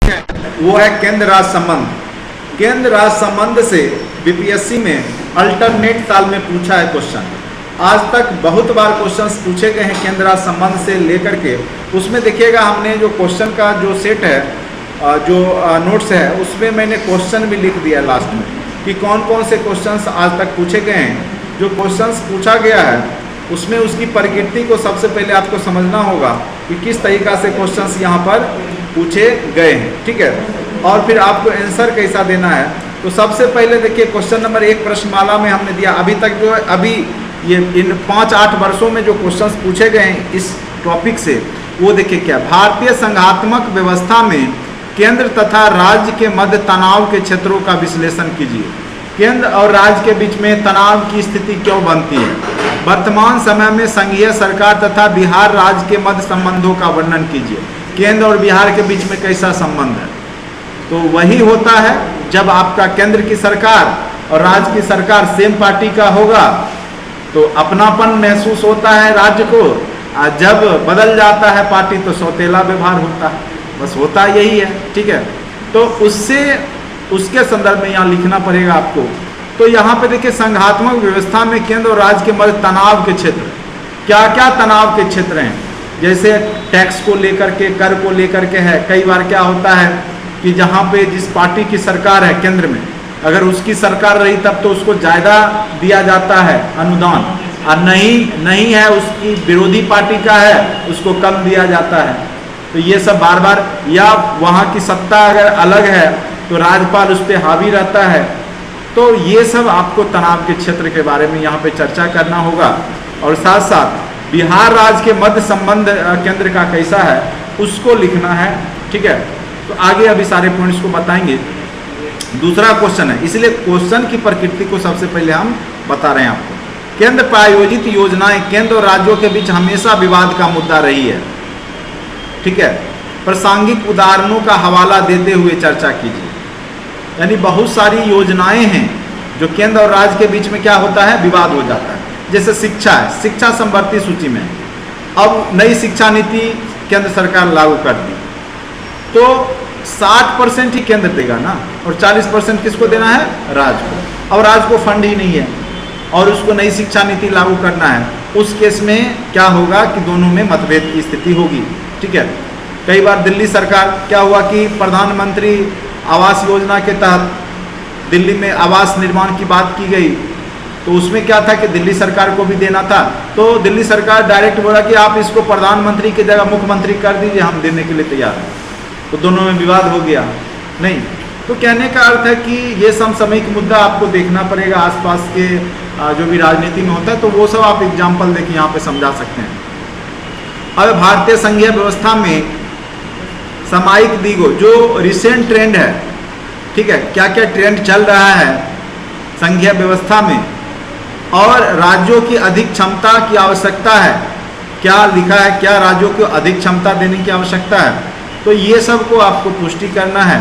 है वो है केंद्र राज्य संबंध। केंद्र राज्य संबंध से बीपीएससी में अल्टरनेट साल में पूछा है क्वेश्चन। आज तक बहुत बार क्वेश्चंस पूछे गए हैं केंद्र राज्य संबंध से लेकर के। उसमें देखिएगा हमने जो क्वेश्चन का जो सेट है, जो नोट्स है, उसमें मैंने क्वेश्चन भी लिख दिया लास्ट में कि कौन कौन से क्वेश्चंस आज तक पूछे गए हैं। जो क्वेश्चंस पूछा गया है उसमें उसकी प्रकृति को सबसे पहले आपको समझना होगा कि किस तरीक़ा से क्वेश्चंस यहाँ पर पूछे गए हैं, ठीक है। और फिर आपको आंसर कैसा देना है। तो सबसे पहले देखिए क्वेश्चन नंबर 1 प्रश्नमाला में हमने दिया। अभी तक जो है, अभी ये इन 5-8 वर्षों में जो क्वेश्चंस पूछे गए हैं इस टॉपिक से, वो देखिए क्या। भारतीय संघात्मक व्यवस्था में केंद्र तथा राज्य के मध्य तनाव के क्षेत्रों का विश्लेषण कीजिए। केंद्र और राज्य के बीच में तनाव की स्थिति क्यों बनती है। वर्तमान समय में संघीय सरकार तथा बिहार राज्य के मध्य संबंधों का वर्णन कीजिए। केंद्र और बिहार के बीच में कैसा संबंध है। तो वही होता है जब आपका केंद्र की सरकार और राज्य की सरकार सेम पार्टी का होगा तो अपनापन महसूस होता है राज्य को। जब बदल जाता है पार्टी तो सौतेला व्यवहार होता है। बस होता यही है, ठीक है। तो उसके संदर्भ में यहाँ लिखना पड़ेगा आपको। तो यहाँ पे देखिए संघात्मक व्यवस्था में केंद्र और राज्य के मध्य तनाव के क्षेत्र, क्या क्या तनाव के क्षेत्र हैं। जैसे टैक्स को लेकर के, कर को लेकर के है। कई बार क्या होता है कि जहाँ पे जिस पार्टी की सरकार है केंद्र में, अगर उसकी सरकार रही तब तो उसको ज़्यादा दिया जाता है अनुदान, और नहीं है उसकी विरोधी पार्टी का है उसको कम दिया जाता है। तो ये सब बार बार, या वहाँ की सत्ता अगर अलग है तो राज्यपाल उस पर हावी रहता है। तो ये सब आपको तनाव के क्षेत्र के बारे में यहाँ पे चर्चा करना होगा। और साथ साथ बिहार राज्य के मध्य संबंध केंद्र का कैसा है उसको लिखना है, ठीक है। तो आगे अभी सारे पॉइंट्स को बताएंगे। दूसरा क्वेश्चन है, इसलिए क्वेश्चन की प्रकृति को सबसे पहले हम बता रहे हैं आपको। केंद्र प्रायोजित योजनाएं केंद्र और राज्यों के बीच हमेशा विवाद का मुद्दा रही है, ठीक है। प्रासंगिक उदाहरणों का हवाला देते हुए चर्चा कीजिए। यानी बहुत सारी योजनाएं हैं जो केंद्र और राज्य के बीच में क्या होता है, विवाद हो जाता है। जैसे शिक्षा है, शिक्षा समवर्ती सूची में अब नई शिक्षा नीति केंद्र सरकार लागू कर दी तो 60% ही केंद्र देगा ना, और 40% किसको देना है, राज्य को। और राज्य को फंड ही नहीं है और उसको नई शिक्षा नीति लागू करना है। उस केस में क्या होगा कि दोनों में मतभेद की स्थिति होगी, ठीक है। कई बार दिल्ली सरकार क्या हुआ कि प्रधानमंत्री आवास योजना के तहत दिल्ली में आवास निर्माण की बात की गई, तो उसमें क्या था कि दिल्ली सरकार को भी देना था। तो दिल्ली सरकार डायरेक्ट बोला कि आप इसको प्रधानमंत्री की जगह मुख्यमंत्री कर दीजिए, हम देने के लिए तैयार हैं। तो दोनों में विवाद हो गया नहीं। तो कहने का अर्थ है कि ये समसामयिक मुद्दा आपको देखना पड़ेगा आसपास के जो भी राजनीति में होता है, तो वो सब आप एग्जाम्पल देखिए यहाँ पे समझा सकते हैं। अब भारतीय संघीय व्यवस्था में सामयिक दिगो जो रिसेंट ट्रेंड है, ठीक है, क्या क्या ट्रेंड चल रहा है संघीय व्यवस्था में, और राज्यों की अधिक क्षमता की आवश्यकता है। क्या लिखा है, क्या राज्यों को अधिक क्षमता देने की आवश्यकता है। तो ये सब को आपको पुष्टि करना है।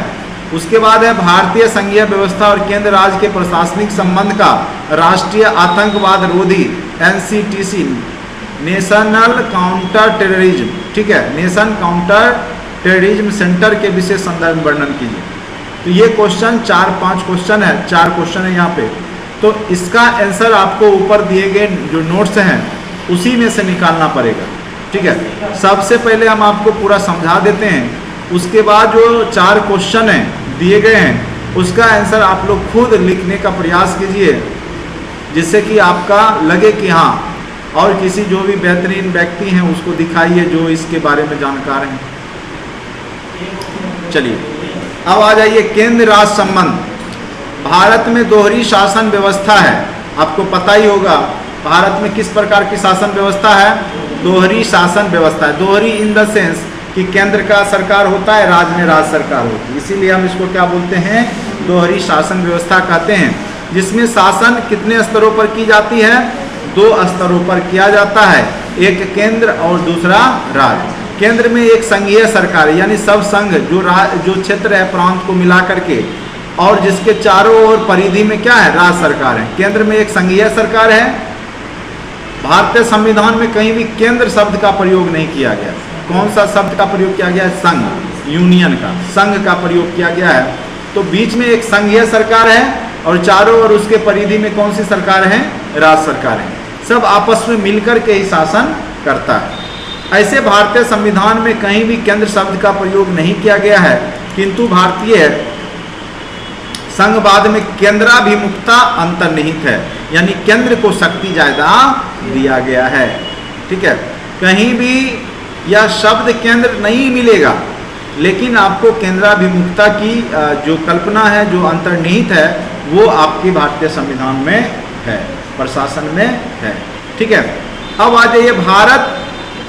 उसके बाद है भारतीय संघीय व्यवस्था और केंद्र राज्य के प्रशासनिक संबंध का राष्ट्रीय आतंकवाद रोधी NCTC नेशनल काउंटर टेररिज्म, ठीक है, नेशन काउंटर टेररिज्म सेंटर के विशेष संदर्भ वर्णन कीजिए। तो ये क्वेश्चन 4-5 क्वेश्चन है, 4 क्वेश्चन है यहाँ पे। तो इसका आंसर आपको ऊपर दिए गए जो नोट्स हैं उसी में से निकालना पड़ेगा, ठीक है। सबसे पहले हम आपको पूरा समझा देते हैं, उसके बाद जो 4 क्वेश्चन हैं दिए गए हैं उसका आंसर आप लोग खुद लिखने का प्रयास कीजिए, जिससे कि आपका लगे कि हाँ, और किसी जो भी बेहतरीन व्यक्ति हैं उसको दिखाइए जो इसके बारे में जानकार हैं। चलिए अब आ जाइए केंद्र राज्य संबंध। भारत में दोहरी शासन व्यवस्था है, आपको पता ही होगा भारत में किस प्रकार की शासन व्यवस्था है, दोहरी शासन व्यवस्था है। दोहरी इन द सेंस कि केंद्र का सरकार होता है, राज्य में राज्य सरकार होती है, इसीलिए हम इसको क्या बोलते हैं, दोहरी शासन व्यवस्था कहते हैं। जिसमें शासन कितने स्तरों पर की जाती है, 2 स्तरों पर किया जाता है, एक केंद्र और दूसरा राज्य। केंद्र में एक संघीय सरकार है, यानी सब संघ जो क्षेत्र है प्रांत को मिला करके, और जिसके चारों ओर परिधि में क्या है, राज्य सरकार है। केंद्र में एक संघीय सरकार है। भारतीय संविधान में कहीं भी केंद्र शब्द का प्रयोग नहीं किया गया। कौन सा शब्द का प्रयोग किया गया है, संघ। यूनियन का, संघ का प्रयोग किया गया है। तो बीच में एक संघीय सरकार है और चारों ओर उसके परिधि में कौन सी सरकार है? राज्य सरकार है। सब आपस में मिलकर के ही शासन करता है। ऐसे भारतीय संविधान में कहीं भी केंद्र शब्द का प्रयोग नहीं किया गया है, किंतु भारतीय संघवाद में केंद्राभिमुखता अंतर्निहित है, यानी केंद्र को शक्ति ज्यादा दिया गया है। ठीक है, कहीं भी यह शब्द केंद्र नहीं मिलेगा, लेकिन आपको केंद्राभिमुखता की जो कल्पना है, जो अंतर्निहित है, वो आपके भारतीय संविधान में है, प्रशासन में है। ठीक है, अब आ जाइए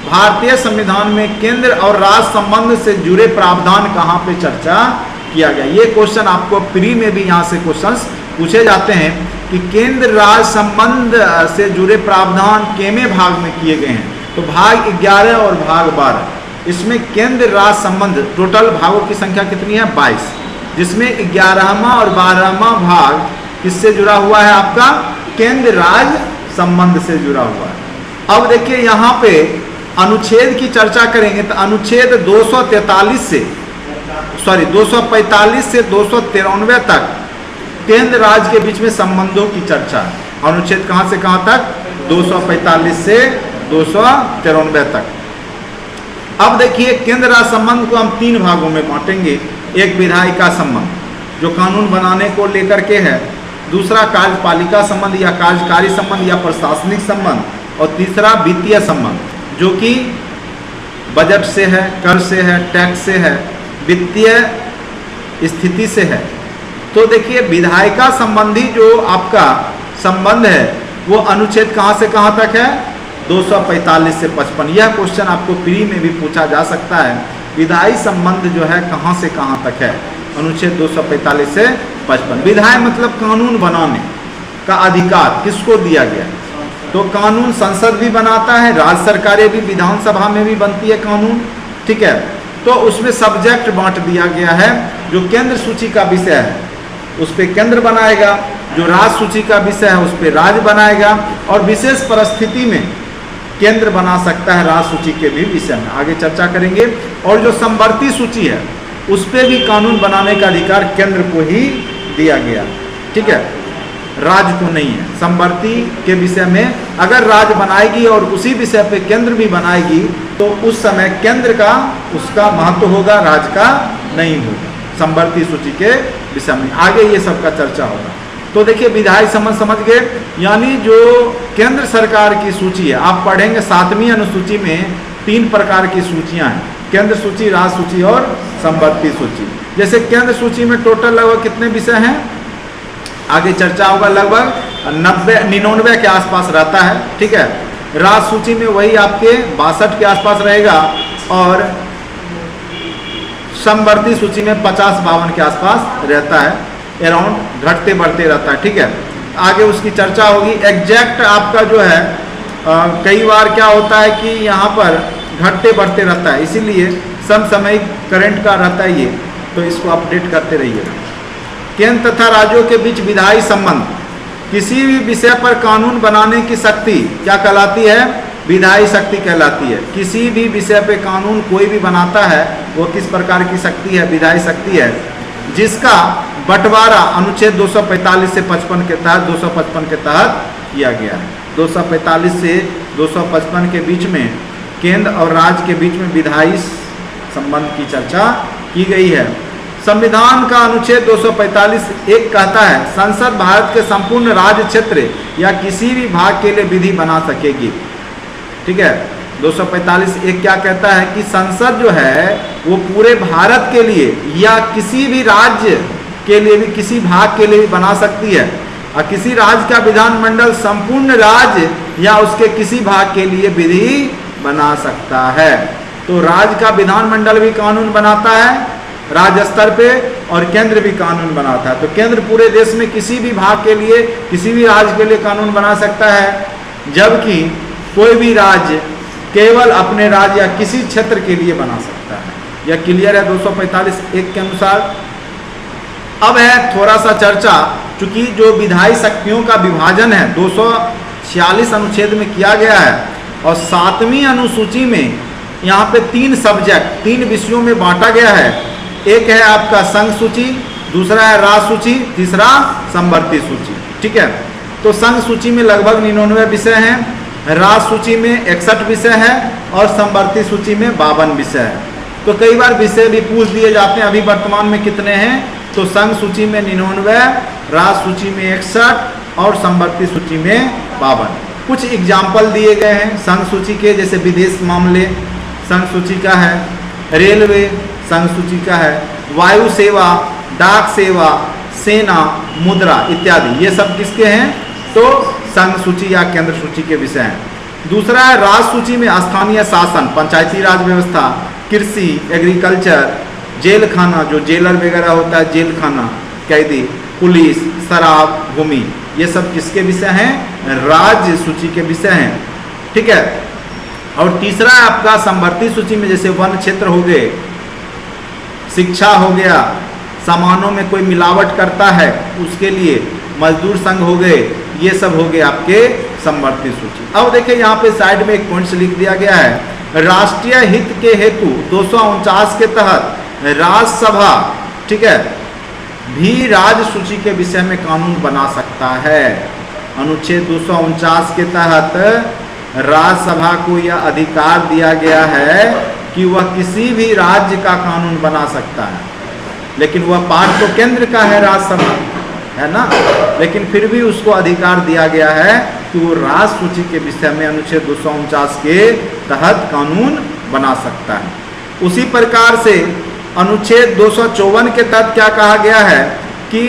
भारतीय संविधान में केंद्र और राज्य संबंध से जुड़े प्रावधान कहाँ पे चर्चा किया गया। ये क्वेश्चन आपको प्री में भी यहाँ से क्वेश्चंस पूछे जाते हैं कि केंद्र राज्य संबंध से जुड़े प्रावधान केमे भाग में किए गए हैं। तो भाग 11 और भाग 12, इसमें केंद्र राज्य संबंध, टोटल भागों की संख्या कितनी है? 22, जिसमें 11वां और 12वां भाग किससे जुड़ा हुआ है? आपका केंद्र राज्य संबंध से जुड़ा हुआ है। अब देखिए यहाँ पे अनुच्छेद की चर्चा करेंगे तो अनुच्छेद 245 से 293 तक केंद्र राज्य के बीच में संबंधों की चर्चा है। अनुच्छेद कहां से कहां तक? 245 से 293 तक। अब देखिए केंद्र राज्य संबंध को हम 3 भागों में बांटेंगे। एक विधायिका संबंध, जो कानून बनाने को लेकर के है। दूसरा कार्यपालिका संबंध या कार्यकारी संबंध या प्रशासनिक संबंध, और तीसरा वित्तीय संबंध, जो कि बजट से है, कर से है, टैक्स से है, वित्तीय स्थिति से है। तो देखिए विधायिका संबंधी जो आपका संबंध है वो अनुच्छेद कहां से कहां तक है? 245 से 55। यह क्वेश्चन आपको प्री में भी पूछा जा सकता है। विधायी संबंध जो है कहां से कहां तक है? अनुच्छेद 245 से 55। विधायी मतलब कानून बनाने का अधिकार किसको दिया गया? तो कानून संसद भी बनाता है, राज्य सरकारें भी, विधानसभा में भी बनती है कानून। ठीक है, तो उसमें सब्जेक्ट बांट दिया गया है। जो केंद्र सूची का विषय है उस पर केंद्र बनाएगा, जो राज्य सूची का विषय है उस पर राज्य बनाएगा, और विशेष परिस्थिति में केंद्र बना सकता है राज्य सूची के भी विषय में, आगे चर्चा करेंगे। और जो समवर्ती सूची है उस पर भी कानून बनाने का अधिकार केंद्र को ही दिया गया। ठीक है, राज्य को नहीं है। समवर्ती के विषय में अगर राज्य बनाएगी और उसी विषय पे केंद्र भी बनाएगी तो उस समय केंद्र का उसका महत्व होगा, राज्य का नहीं होगा, समवर्ती सूची के विषय में। आगे ये सबका चर्चा होगा। तो देखिए विधायी संबंध समझ गए, यानी जो केंद्र सरकार की सूची है, आप पढ़ेंगे 7वीं अनुसूची में 3 प्रकार की सूचियां हैं, केंद्र सूची, राज्य सूची और समवर्ती सूची। जैसे केंद्र सूची में टोटल लगभग कितने विषय हैं, आगे चर्चा होगा, लगभग 99 के आसपास रहता है। ठीक है, राज्य सूची में वही आपके 62 के आसपास रहेगा, और समवर्ती सूची में 50-52 के आसपास रहता है, अराउंड घटते बढ़ते रहता है। ठीक है, आगे उसकी चर्चा होगी। एग्जैक्ट आपका जो है कई बार क्या होता है कि यहाँ पर घटते बढ़ते रहता है, इसीलिए समसामयिक करंट का रहता है ये, तो इसको अपडेट करते रहिएगा। केंद्र तथा राज्यों के बीच विधायी संबंध, किसी भी विषय पर कानून बनाने की शक्ति क्या कहलाती है? विधायी शक्ति कहलाती है। किसी भी विषय पे कानून कोई भी बनाता है वो किस प्रकार की शक्ति है? विधायी शक्ति है, जिसका बंटवारा अनुच्छेद 245 से 55 के तहत 255 के तहत किया गया है। 245 से 255 के बीच में केंद्र और राज्य के बीच में विधायी संबंध की चर्चा की गई है। संविधान का अनुच्छेद 245 एक कहता है, संसद भारत के संपूर्ण राज्य क्षेत्र या किसी भी भाग के लिए विधि बना सकेगी। ठीक है, 245 एक क्या कहता है कि संसद जो है वो पूरे भारत के लिए या किसी भी राज्य के लिए भी, किसी भाग के लिए भी बना सकती है, और किसी राज्य का विधानमंडल संपूर्ण राज्य या उसके किसी भाग के लिए विधि बना सकता है। तो राज्य का विधानमंडल भी कानून बनाता है राज्य स्तर पे, और केंद्र भी कानून बनाता है। तो केंद्र पूरे देश में किसी भी भाग के लिए, किसी भी राज्य के लिए कानून बना सकता है, जबकि कोई भी राज्य केवल अपने राज्य या किसी क्षेत्र के लिए बना सकता है। यह क्लियर है 245 एक के अनुसार। अब है थोड़ा सा चर्चा, चूंकि जो विधायी शक्तियों का विभाजन है 246 अनुच्छेद में किया गया है, और 7वीं अनुसूची में यहाँ पे 3 सब्जेक्ट 3 विषयों में बांटा गया है। एक है आपका संघ सूची, दूसरा है राज सूची, तीसरा समवर्ती सूची। ठीक है, तो संघ सूची में लगभग 99 विषय हैं, राज सूची में 61 विषय है और समवर्ती सूची में 52 विषय है। तो कई बार विषय भी पूछ दिए जाते हैं, अभी वर्तमान में कितने हैं, तो संघ सूची में 99, राज सूची में 61 और समवर्ती सूची में 52। कुछ एग्जाम्पल दिए गए हैं संघ सूची के, जैसे विदेश मामले संघ सूची का है, रेलवे संघ सूची का है, वायु सेवा, डाक सेवा, सेना, मुद्रा इत्यादि, ये सब किसके हैं, तो संघ सूची या केंद्र सूची के विषय हैं। दूसरा है राज सूची में स्थानीय शासन, पंचायती राज व्यवस्था, कृषि, एग्रीकल्चर, जेल खाना, जो जेलर वगैरह होता है, जेल खाना, कैदी, पुलिस, शराब, भूमि, ये सब किसके विषय हैं, राज्य सूची के विषय हैं। ठीक है, और तीसरा है आपका समवर्ती सूची में, जैसे वन क्षेत्र हो गए, शिक्षा हो गया, सामानों में कोई मिलावट करता है उसके लिए, मजदूर संघ हो गए, ये सब हो गए आपके समवर्ती सूची। अब देखिए यहाँ पे साइड में एक पॉइंट्स लिख दिया गया है, राष्ट्रीय हित के हेतु 249 के तहत राज्यसभा, ठीक है, भी राज्य सूची के विषय में कानून बना सकता है। अनुच्छेद 249 के तहत राज्यसभा को यह अधिकार दिया गया है कि वह किसी भी राज्य का कानून बना सकता है, लेकिन वह पार्ट तो केंद्र का है, राज्यसभा है ना, लेकिन फिर भी उसको अधिकार दिया गया है कि वो राज्य सूची के विषय में अनुच्छेद 249 के तहत कानून बना सकता है। उसी प्रकार से अनुच्छेद 254 के तहत क्या कहा गया है कि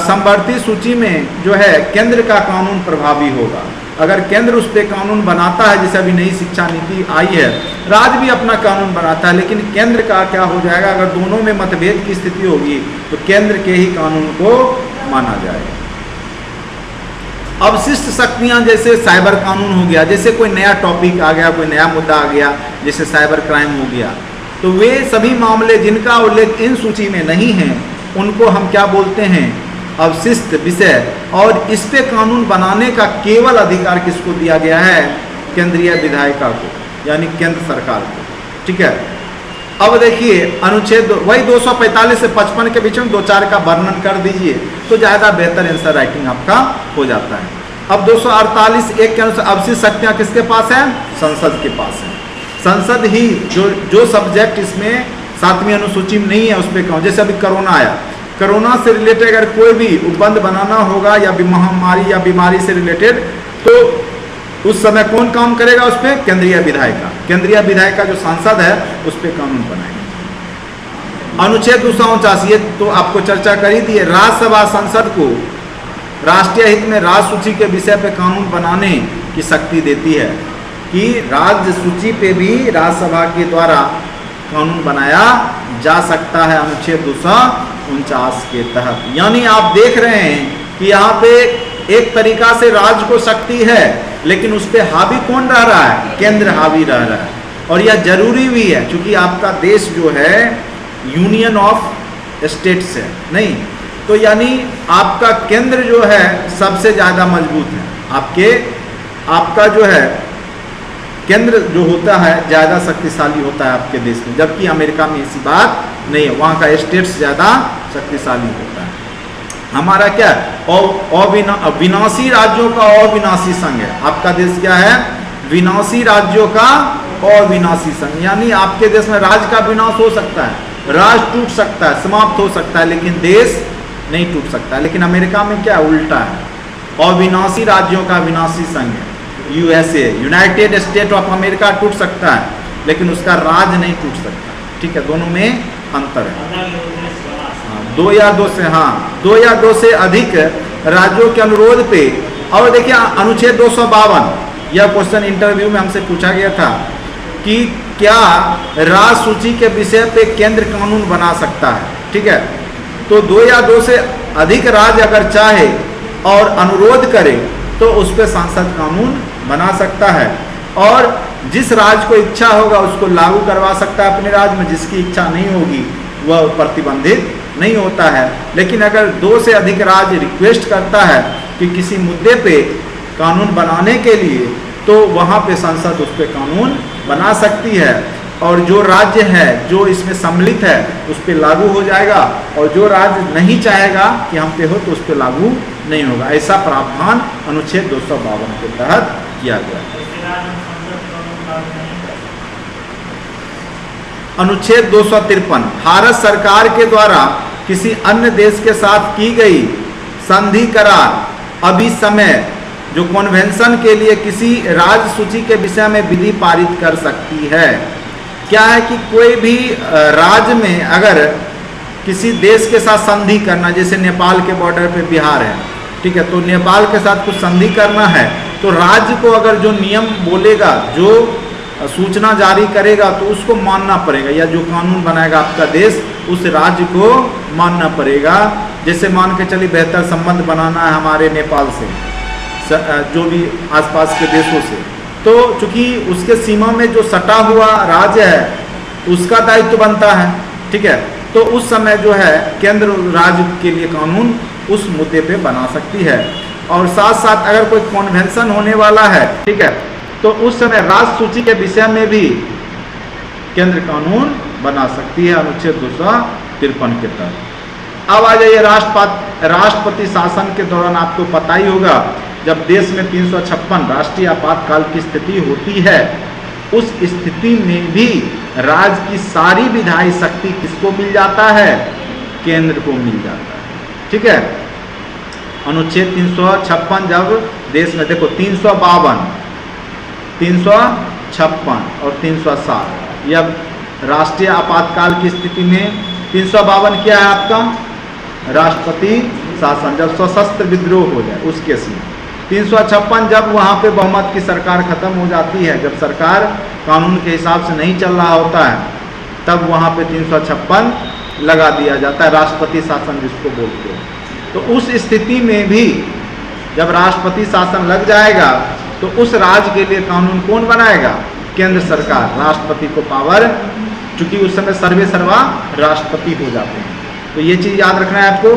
समवर्ती सूची में जो है केंद्र का कानून प्रभावी होगा। अगर केंद्र उस पर कानून बनाता है, जैसे अभी नई शिक्षा नीति आई है, राज्य भी अपना कानून बनाता है, लेकिन केंद्र का क्या हो जाएगा, अगर दोनों में मतभेद की स्थिति होगी तो केंद्र के ही कानून को माना जाएगा। अवशिष्ट शक्तियां, जैसे साइबर कानून हो गया, जैसे कोई नया टॉपिक आ गया, कोई नया मुद्दा आ गया, जैसे साइबर क्राइम हो गया, तो वे सभी मामले जिनका उल्लेख इन सूची में नहीं है उनको हम क्या बोलते हैं, अवशिष्ट विषय। और इस पे कानून बनाने का केवल अधिकार किसको दिया गया है, केंद्रीय विधायिका को, यानी केंद्र सरकार को। ठीक है, अब देखिए अनुच्छेद वही 245 से 55 के बीच में 2-4 का वर्णन कर दीजिए तो ज़्यादा बेहतर आंसर राइटिंग आपका हो जाता है। अब 248(1) के अनुसार अवशिष्ट शक्तियाँ किसके पास है, संसद के पास है। संसद ही जो सब्जेक्ट इसमें 7वीं अनुसूची में नहीं है उस पर कहूँ, जैसे अभी कोरोना आया, कोरोना से रिलेटेड अगर कोई भी उपबंध बनाना होगा या महामारी या बीमारी से रिलेटेड, तो उस समय कौन काम करेगा उस पर, केंद्रीय विधायिका। केंद्रीय विधायिका जो सांसद है उस पर कानून बनाएगा। अनुच्छेद 249 ये तो आपको चर्चा करी थी, राज्यसभा संसद को राष्ट्रीय हित में राज्य सूची के विषय पे कानून बनाने की शक्ति देती है कि राज्य सूची पे भी राज्यसभा के द्वारा कानून बनाया जा सकता है अनुच्छेद 249 के तहत। यानी आप देख रहे हैं कि यहाँ पे एक तरीका से राज्य को शक्ति है, लेकिन उस पर हावी कौन रह रहा है, केंद्र हावी रह रहा है। और यह जरूरी भी है क्योंकि आपका देश जो है यूनियन ऑफ स्टेट्स है, नहीं तो यानी आपका केंद्र जो है सबसे ज़्यादा मजबूत है। आपका जो है केंद्र जो होता है ज़्यादा शक्तिशाली होता है आपके देश में, जबकि अमेरिका में ऐसी बात नहीं है, वहाँ का स्टेट्स ज़्यादा शक्तिशाली होता है। हमारा क्या अविनाशी राज्यों का अविनाशी संघ है। आपका देश क्या है, विनाशी राज्यों का अविनाशी संघ, यानी आपके देश में राज्य का विनाश हो सकता है, राज्य टूट सकता है, समाप्त हो सकता है, लेकिन देश नहीं टूट सकता। लेकिन अमेरिका में क्या उल्टा है, अविनाशी राज्यों का विनाशी संघ है। USA, United state of America टूट सकता है, लेकिन उसका राज्य नहीं टूट सकता। ठीक है, दोनों में अंतर है। 2 या 2 से, हाँ 2 या 2 से अधिक राज्यों के अनुरोध पे। और देखिए अनुच्छेद 252, यह क्वेश्चन इंटरव्यू में हमसे पूछा गया था कि क्या राज्य सूची के विषय पे केंद्र कानून बना सकता है। ठीक है, तो 2 या 2 से अधिक राज्य अगर चाहे और अनुरोध करे तो उस पर सांसद कानून बना सकता है, और जिस राज्य को इच्छा होगा उसको लागू करवा सकता है अपने राज्य में, जिसकी इच्छा नहीं होगी वह प्रतिबंधित नहीं होता है। लेकिन अगर 2 से अधिक राज्य रिक्वेस्ट करता है कि किसी मुद्दे पे कानून बनाने के लिए, तो वहाँ पे संसद उस पर कानून बना सकती है। और जो राज्य है जो इसमें सम्मिलित है उस पर लागू हो जाएगा, और जो राज्य नहीं चाहेगा कि हम पे हो तो उस पर लागू नहीं होगा। ऐसा प्रावधान अनुच्छेद 252 के तहत किया गया। अनुच्छेद 253 भारत सरकार के द्वारा किसी अन्य देश के साथ की गई संधि करार अभिसमय जो कन्वेंशन के लिए किसी राज्य सूची के विषय में विधि पारित कर सकती है। क्या है कि कोई भी राज्य में अगर किसी देश के साथ संधि करना, जैसे नेपाल के बॉर्डर पे बिहार है, ठीक है, तो नेपाल के साथ कुछ संधि करना है तो राज्य को अगर जो नियम बोलेगा, जो सूचना जारी करेगा तो उसको मानना पड़ेगा, या जो कानून बनाएगा आपका देश उस राज्य को मानना पड़ेगा। जैसे मान के चलिए बेहतर संबंध बनाना है हमारे नेपाल से, जो भी आसपास के देशों से, तो चूंकि उसके सीमा में जो सटा हुआ राज्य है उसका दायित्व बनता है, ठीक है, तो उस समय जो है केंद्र राज्य के लिए कानून उस मुद्दे पे बना सकती है। और साथ साथ अगर कोई कन्वेंशन होने वाला है, ठीक है, तो उस समय राज्य सूची के विषय में भी केंद्र कानून बना सकती है अनुच्छेद 253 के तहत। अब आ जाइए राष्ट्रपति शासन के दौरान आपको पता ही होगा जब देश में 356 राष्ट्रीय आपातकाल की स्थिति होती है, उस स्थिति में भी राज्य की सारी विधायी शक्ति किसको मिल जाता है? केंद्र को मिल जाता है, ठीक है। अनुच्छेद 356 जब देश में देखो 352, 356 और 307, यह राष्ट्रीय आपातकाल की स्थिति में 352 क्या है आपका? राष्ट्रपति शासन, जब सशस्त्र विद्रोह हो जाए उस केस में। 356 जब वहाँ पे बहुमत की सरकार खत्म हो जाती है, जब सरकार कानून के हिसाब से नहीं चल रहा होता है, तब वहाँ पे 356 लगा दिया जाता है, राष्ट्रपति शासन जिसको बोलते हैं। तो उस स्थिति में भी जब राष्ट्रपति शासन लग जाएगा तो उस राज्य के लिए कानून कौन बनाएगा? केंद्र सरकार। राष्ट्रपति को पावर, चूंकि उस समय सर्वे सर्वा राष्ट्रपति हो जाते हैं, तो ये चीज़ याद रखना है आपको।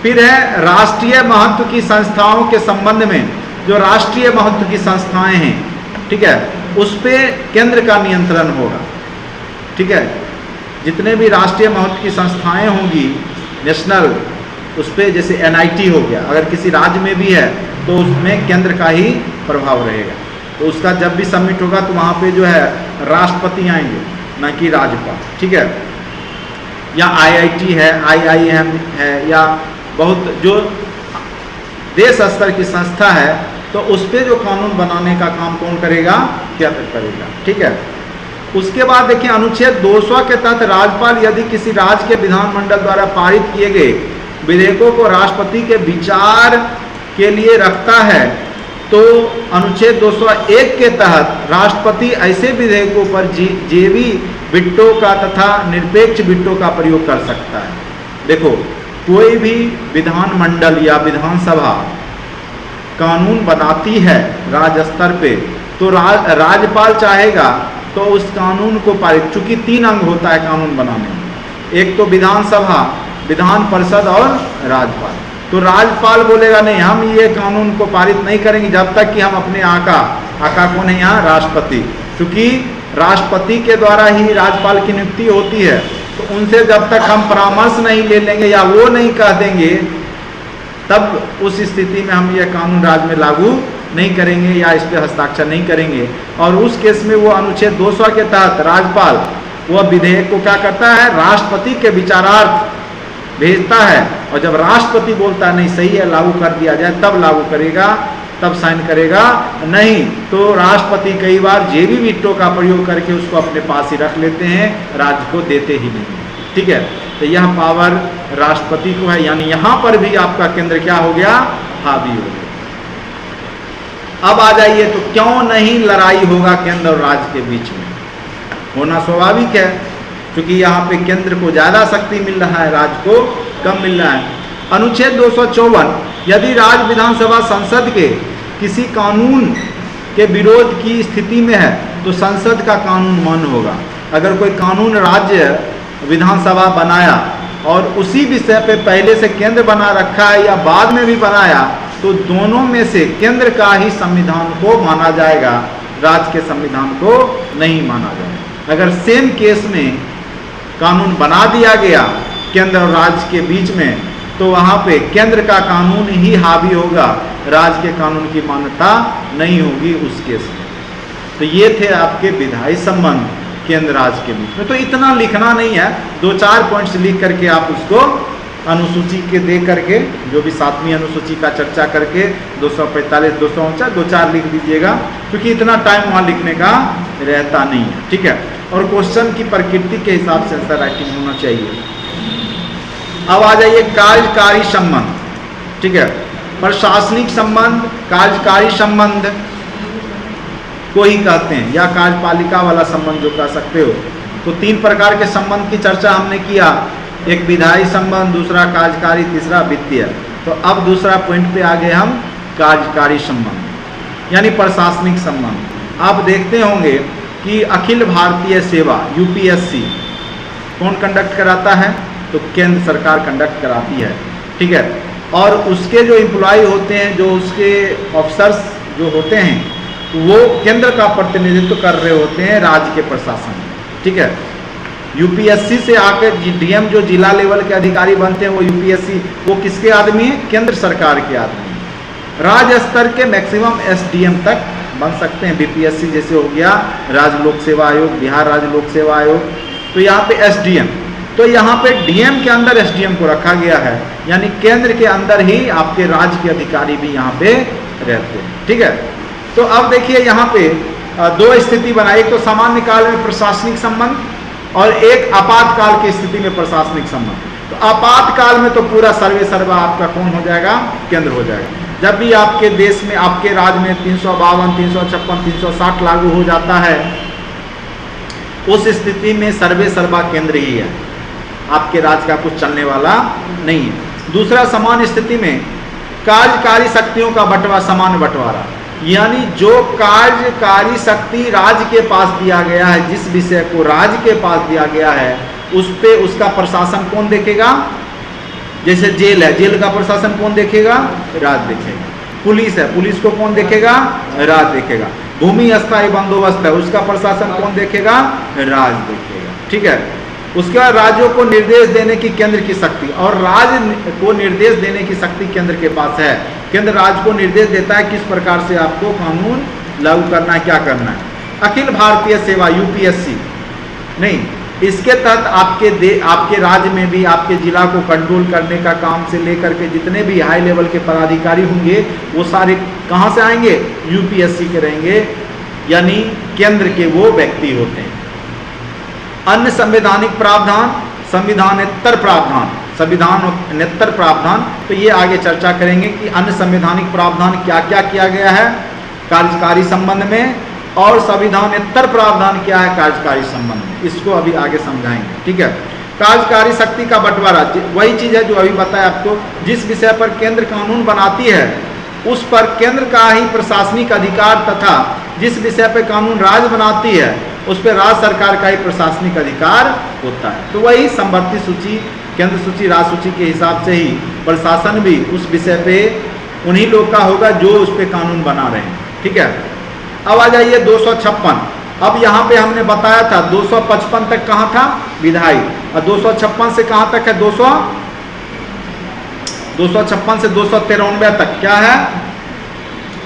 फिर है राष्ट्रीय महत्व की संस्थाओं के संबंध में, जो राष्ट्रीय महत्व की संस्थाएं हैं, ठीक है, उस पर केंद्र का नियंत्रण होगा, ठीक है। जितने भी राष्ट्रीय महत्व की संस्थाएं होंगी नेशनल, उस पर जैसे NIT हो गया, अगर किसी राज्य में भी है तो उसमें केंद्र का ही प्रभाव रहेगा। तो उसका जब भी सबमिट होगा तो वहाँ पे जो है राष्ट्रपति आएंगे, ना कि राज्यपाल, ठीक है। या IIT है, IIM है, या बहुत जो देश स्तर की संस्था है, तो उस पर जो कानून बनाने का काम कौन करेगा? केंद्र करेगा, ठीक है। उसके बाद देखिए अनुच्छेद 200 के तहत राज्यपाल यदि किसी राज्य के विधानमंडल द्वारा पारित किए गए विधेयकों को राष्ट्रपति के विचार के लिए रखता है, तो अनुच्छेद 201 के तहत राष्ट्रपति ऐसे विधेयकों पर जेवी विट्टो का तथा निरपेक्ष विट्टो का प्रयोग कर सकता है। देखो, कोई भी विधानमंडल या विधानसभा कानून बनाती है राज्य स्तर पे, तो राज्यपाल चाहेगा तो उस कानून को पारित, चूंकि 3 अंग होता है कानून बनाने में, एक तो विधानसभा, विधान परिषद और राज्यपाल। तो राज्यपाल बोलेगा नहीं, हम ये कानून को पारित नहीं करेंगे जब तक कि हम अपने आका कौन है यहाँ? राष्ट्रपति। क्योंकि राष्ट्रपति के द्वारा ही राज्यपाल की नियुक्ति होती है, तो उनसे जब तक हम परामर्श नहीं ले लेंगे या वो नहीं कह देंगे, तब उस स्थिति में हम ये कानून राज्य में लागू नहीं करेंगे या इस पर हस्ताक्षर नहीं करेंगे। और उस केस में वो अनुच्छेद 200 के तहत राज्यपाल वह विधेयक को क्या करता है? राष्ट्रपति के विचारार्थ भेजता है, और जब राष्ट्रपति बोलता है नहीं सही है लागू कर दिया जाए, तब लागू करेगा, तब साइन करेगा। नहीं तो राष्ट्रपति कई बार जेवी विट्टो का प्रयोग करके उसको अपने पास ही रख लेते हैं, राज्य को देते ही नहीं, ठीक है। तो यह पावर राष्ट्रपति को है, यानी यहाँ पर भी आपका केंद्र क्या हो गया? हावी हो गया। अब आ जाइए, तो क्यों नहीं लड़ाई होगा केंद्र और राज्य के बीच में? होना स्वाभाविक है, क्योंकि यहाँ पे केंद्र को ज़्यादा शक्ति मिल रहा है, राज्य को कम मिल रहा है। अनुच्छेद 254, यदि राज्य विधानसभा संसद के किसी कानून के विरोध की स्थिति में है तो संसद का कानून मान्य होगा। अगर कोई कानून राज्य विधानसभा बनाया और उसी विषय पे पहले से केंद्र बना रखा है या बाद में भी बनाया, तो दोनों में से केंद्र का ही संविधान को माना जाएगा, राज्य के संविधान को नहीं माना जाएगा। अगर सेम केस में कानून बना दिया गया केंद्र और राज्य के बीच में, तो वहाँ पे केंद्र का कानून ही हावी होगा, राज्य के कानून की मान्यता नहीं होगी उस केस में। तो ये थे आपके विधायी संबंध केंद्र राज्य के बीच में। तो इतना लिखना नहीं है, 2-4 पॉइंट्स लिख करके आप उसको अनुसूची के दे करके, जो भी 7वीं अनुसूची का चर्चा करके 245, 249, 2-4 लिख दीजिएगा, क्योंकि इतना टाइम वहाँ लिखने का रहता नहीं है। ठीक है, और क्वेश्चन की प्रकृति के हिसाब से आंसर राइटिंग होना चाहिए। अब आ जाइए कार्यकारी संबंध। ठीक है, प्रशासनिक संबंध, कार्यकारी संबंध को ही कहते हैं, या कार्यपालिका वाला संबंध जो कह सकते हो। तो 3 प्रकार के संबंध की चर्चा हमने किया, एक विधायी संबंध, दूसरा कार्यकारी, तीसरा वित्तीय। तो अब दूसरा पॉइंट पे आ गए हम, कार्यकारी संबंध यानी प्रशासनिक संबंध। आप देखते होंगे कि अखिल भारतीय सेवा यूपीएससी कौन कंडक्ट कराता है? तो केंद्र सरकार कंडक्ट कराती है। ठीक है, और उसके जो एम्प्लॉय होते हैं, जो उसके ऑफिसर्स जो होते हैं, वो केंद्र का प्रतिनिधित्व कर रहे होते हैं राज्य के प्रशासन में। ठीक है, यूपीएससी से आकर डीएम जो जिला लेवल के अधिकारी बनते हैं, वो यूपीएससी वो किसके आदमी है? केंद्र सरकार के आदमी। राज्य स्तर के मैक्सिमम एसडीएम तक बन सकते हैं, बीपीएससी जैसे हो गया राज्य लोक सेवा आयोग, बिहार राज्य लोक सेवा आयोग। तो यहाँ पे एसडीएम, तो यहाँ पे डीएम के अंदर एसडीएम को रखा गया है, यानी केंद्र के अंदर ही आपके राज्य के अधिकारी भी यहाँ पे रहते हैं। ठीक है, तो अब देखिए यहाँ पे 2 स्थिति बनाई, एक तो सामान्य काल में प्रशासनिक संबंध और एक आपातकाल की स्थिति में प्रशासनिक संबंध। तो आपातकाल में तो पूरा सर्वे सर्वा आपका कौन हो जाएगा? केंद्र हो जाएगा। जब भी आपके देश में, आपके राज्य में 352, 356, 360 लागू हो जाता है, उस स्थिति में सर्वे सर्वा केंद्र ही है, आपके राज्य का कुछ चलने वाला नहीं है। दूसरा, सामान्य स्थिति में कार्यकारी शक्तियों का बंटवारा, समान बंटवारा, यानी जो कार्यकारी शक्ति राज्य के पास दिया गया है, जिस विषय को राज्य के पास दिया गया है, उस पे उसका प्रशासन कौन देखेगा? जैसे जेल है, जेल का प्रशासन कौन देखेगा? राज्य देखेगा। पुलिस है, पुलिस को कौन देखेगा? राज्य देखेगा। भूमि अस्थायी बंदोबस्त है, उसका प्रशासन कौन देखेगा? राज्य देखेगा। ठीक है, उसके बाद राज्यों को निर्देश देने की केंद्र की शक्ति, और राज्य को निर्देश देने की शक्ति केंद्र के पास है। केंद्र राज्य को निर्देश देता है किस प्रकार से आपको कानून लागू करना है, क्या करना है। अखिल भारतीय सेवा यूपीएससी नहीं, इसके तहत आपके राज्य में भी आपके जिला को कंट्रोल करने का काम से लेकर के जितने भी हाई लेवल के पदाधिकारी होंगे, वो सारे कहाँ से आएंगे? यूपीएससी के रहेंगे, यानी केंद्र के वो व्यक्ति होते हैं। अन्य संवैधानिक प्रावधान, संविधानेतर प्रावधान, संविधानेतर प्रावधान, तो ये आगे चर्चा करेंगे कि अन्य संवैधानिक प्रावधान क्या क्या किया गया है कार्यकारी संबंध में, और संविधानेतर प्रावधान क्या है कार्यकारी संबंध में, इसको अभी आगे समझाएंगे। ठीक है, कार्यकारी शक्ति का बंटवारा वही चीज है जो अभी बताया आपको, जिस विषय पर केंद्र कानून बनाती है उस पर केंद्र का ही प्रशासनिक अधिकार, तथा जिस विषय पर कानून राज्य बनाती है उस पर राज्य सरकार का ही प्रशासनिक अधिकार होता है। तो वही समवर्ती सूची, केंद्र सूची, राज्य सूची के हिसाब से ही प्रशासन भी उस विषय पे उन्हीं लोग का होगा जो उस पर कानून बना रहे हैं। ठीक है, अब आ जाइए 256। अब यहाँ पे हमने बताया था 255 तक कहाँ था? विधायी, और 256 से कहाँ तक है? 256 से 293 तक क्या है?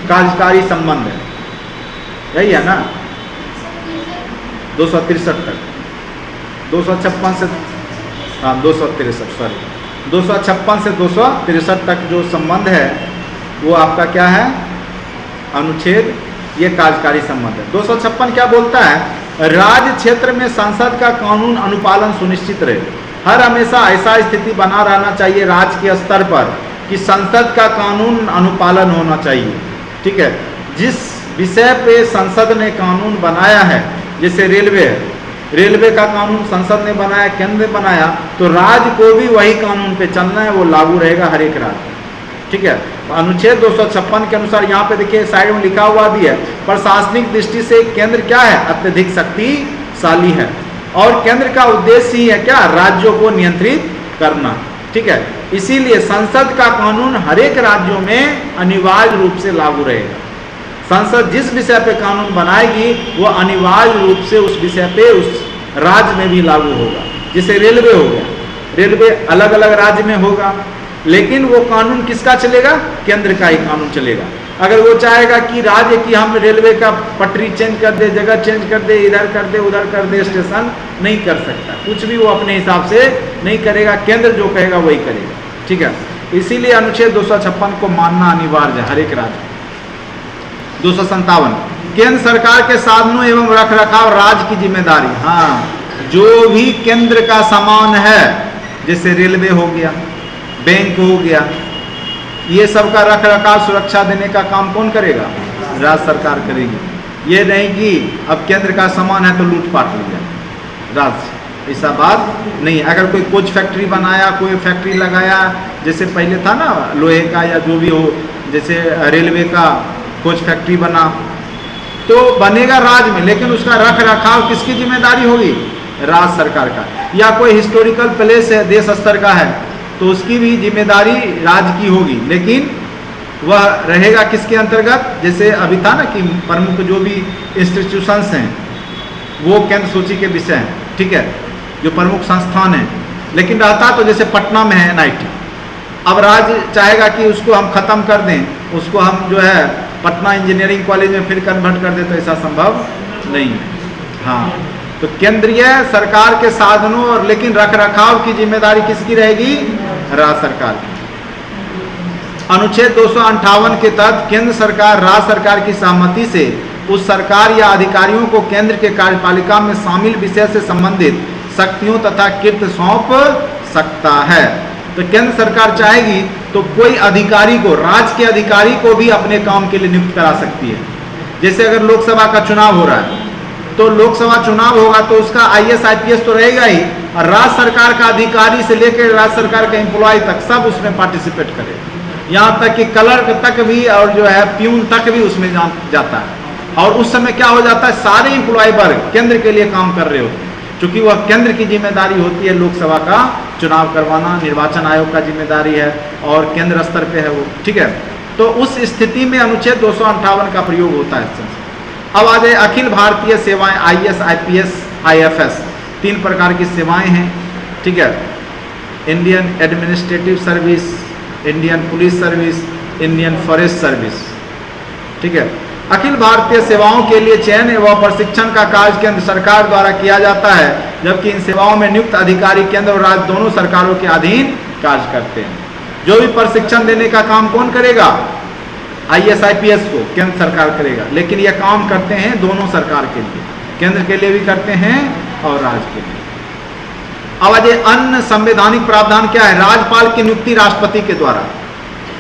कार्यकारी संबंध है, यही है ना? 263 तक, 256 से 263, सॉरी 256 से 263 तक जो संबंध है वो आपका क्या है? अनुच्छेद, ये कार्यकारी संबंध है। 256 क्या बोलता है? राज्य क्षेत्र में संसद का कानून अनुपालन सुनिश्चित रहे। हर हमेशा ऐसा स्थिति बना रहना चाहिए राज्य के स्तर पर कि संसद का कानून अनुपालन होना चाहिए। ठीक है, जिस विषय पे संसद ने कानून बनाया है, जैसे रेलवे है, रेलवे का कानून संसद ने बनाया, केंद्र ने बनाया, तो राज्य को भी वही कानून पे चलना है, वो लागू रहेगा हर एक राज्य। ठीक है, अनुच्छेद 256 के अनुसार यहाँ पे देखिए साइड में लिखा हुआ भी है, प्रशासनिक दृष्टि से केंद्र क्या है? अत्यधिक शक्तिशाली है, और केंद्र का उद्देश्य ही है क्या? राज्यों को नियंत्रित करना। ठीक है, इसीलिए संसद का कानून हर एक राज्यों में अनिवार्य रूप से लागू रहेगा। संसद जिस विषय पे कानून बनाएगी वो अनिवार्य रूप से उस विषय पे उस राज्य में भी लागू होगा। जैसे रेलवे हो गया, रेलवे अलग अलग राज्य में होगा, लेकिन वो कानून किसका चलेगा? केंद्र का ही कानून चलेगा। अगर वो चाहेगा कि राज्य की हम रेलवे का पटरी चेंज कर दे, जगह चेंज कर दे, इधर कर दे, उधर कर दे, स्टेशन नहीं कर सकता, कुछ भी वो अपने हिसाब से नहीं करेगा, केंद्र जो कहेगा वही करेगा। ठीक है, इसीलिए अनुच्छेद 256 को मानना अनिवार्य है हर एक राज्य। 257 केंद्र सरकार के साधनों एवं रखरखाव राज्य की जिम्मेदारी। हाँ, जो भी केंद्र का सामान है, जैसे रेलवे हो गया, बैंक हो गया, ये सब का रख रखाव सुरक्षा देने का काम कौन करेगा? राज्य सरकार करेगी। ये नहीं कि अब केंद्र का सामान है तो लूटपाट हो गया, राज्य, ऐसा बात नहीं। अगर कोई कोच फैक्ट्री बनाया, कोई फैक्ट्री लगाया, जैसे पहले था ना लोहे का या जो भी हो, जैसे रेलवे का कोच फैक्ट्री बना, तो बनेगा राज्य में, लेकिन उसका रख रखाव किसकी जिम्मेदारी होगी? राज्य सरकार का। या कोई हिस्टोरिकल प्लेस है, देश स्तर का है, तो उसकी भी जिम्मेदारी राज्य की होगी, लेकिन वह रहेगा किसके अंतर्गत? जैसे अभी था ना कि प्रमुख जो भी इंस्टीट्यूशंस हैं वो केंद्र सूची के विषय हैं, ठीक है, जो प्रमुख संस्थान हैं, लेकिन रहता तो जैसे पटना में है NIT, अब राज्य चाहेगा कि उसको हम खत्म कर दें, उसको हम जो है पटना इंजीनियरिंग कॉलेज में फिर कन्वर्ट कर दें, तो ऐसा संभव नहीं है। हाँ, तो केंद्रीय सरकार के साधनों और लेकिन रख रखाव की जिम्मेदारी किसकी रहेगी? राज्य सरकार की। अनुच्छेद 258 के तहत केंद्र सरकार राज्य सरकार की सहमति से उस सरकार या अधिकारियों को केंद्र के कार्यपालिका में शामिल विषय से संबंधित शक्तियों तथा कृत्य सौंप सकता है। तो केंद्र सरकार चाहेगी तो कोई अधिकारी को, राज्य के अधिकारी को भी अपने काम के लिए नियुक्त करा सकती है। जैसे अगर लोकसभा का चुनाव हो रहा है, तो लोकसभा चुनाव होगा तो उसका IAS IPS तो रहेगा ही, और राज्य सरकार का अधिकारी से लेकर राज्य सरकार का एम्प्लॉय तक सब उसमें पार्टिसिपेट करेगा। यहाँ तक कि क्लर्क तक भी और जो है प्यून तक भी उसमें जाता है। और उस समय क्या हो जाता है, सारे एम्प्लॉय वर्ग केंद्र के लिए काम कर रहे होते हैं, क्योंकि वह केंद्र की जिम्मेदारी होती है लोकसभा का चुनाव करवाना, निर्वाचन आयोग का जिम्मेदारी है और केंद्र स्तर पे है वो, ठीक है। तो उस स्थिति में अनुच्छेद 258 का प्रयोग होता है। अब आ जाए अखिल भारतीय सेवाएं, IAS IPS IFS, 3 प्रकार की सेवाएं हैं, ठीक है। Indian administrative service, Indian police service, Indian forest service, ठीक है। अखिल भारतीय सेवाओं के लिए चयन एवं प्रशिक्षण का कार्य केंद्र सरकार द्वारा किया जाता है, जबकि इन सेवाओं में नियुक्त अधिकारी केंद्र और राज्य दोनों सरकारों के अधीन कार्य करते हैं। जो भी प्रशिक्षण देने का काम कौन करेगा? IAS IPS को केंद्र सरकार करेगा, लेकिन यह काम करते हैं दोनों सरकार के लिए, केंद्र के लिए भी करते हैं और राज्य के लिए। अब अजय अन्य संवैधानिक प्रावधान क्या है? राज्यपाल की नियुक्ति राष्ट्रपति के द्वारा।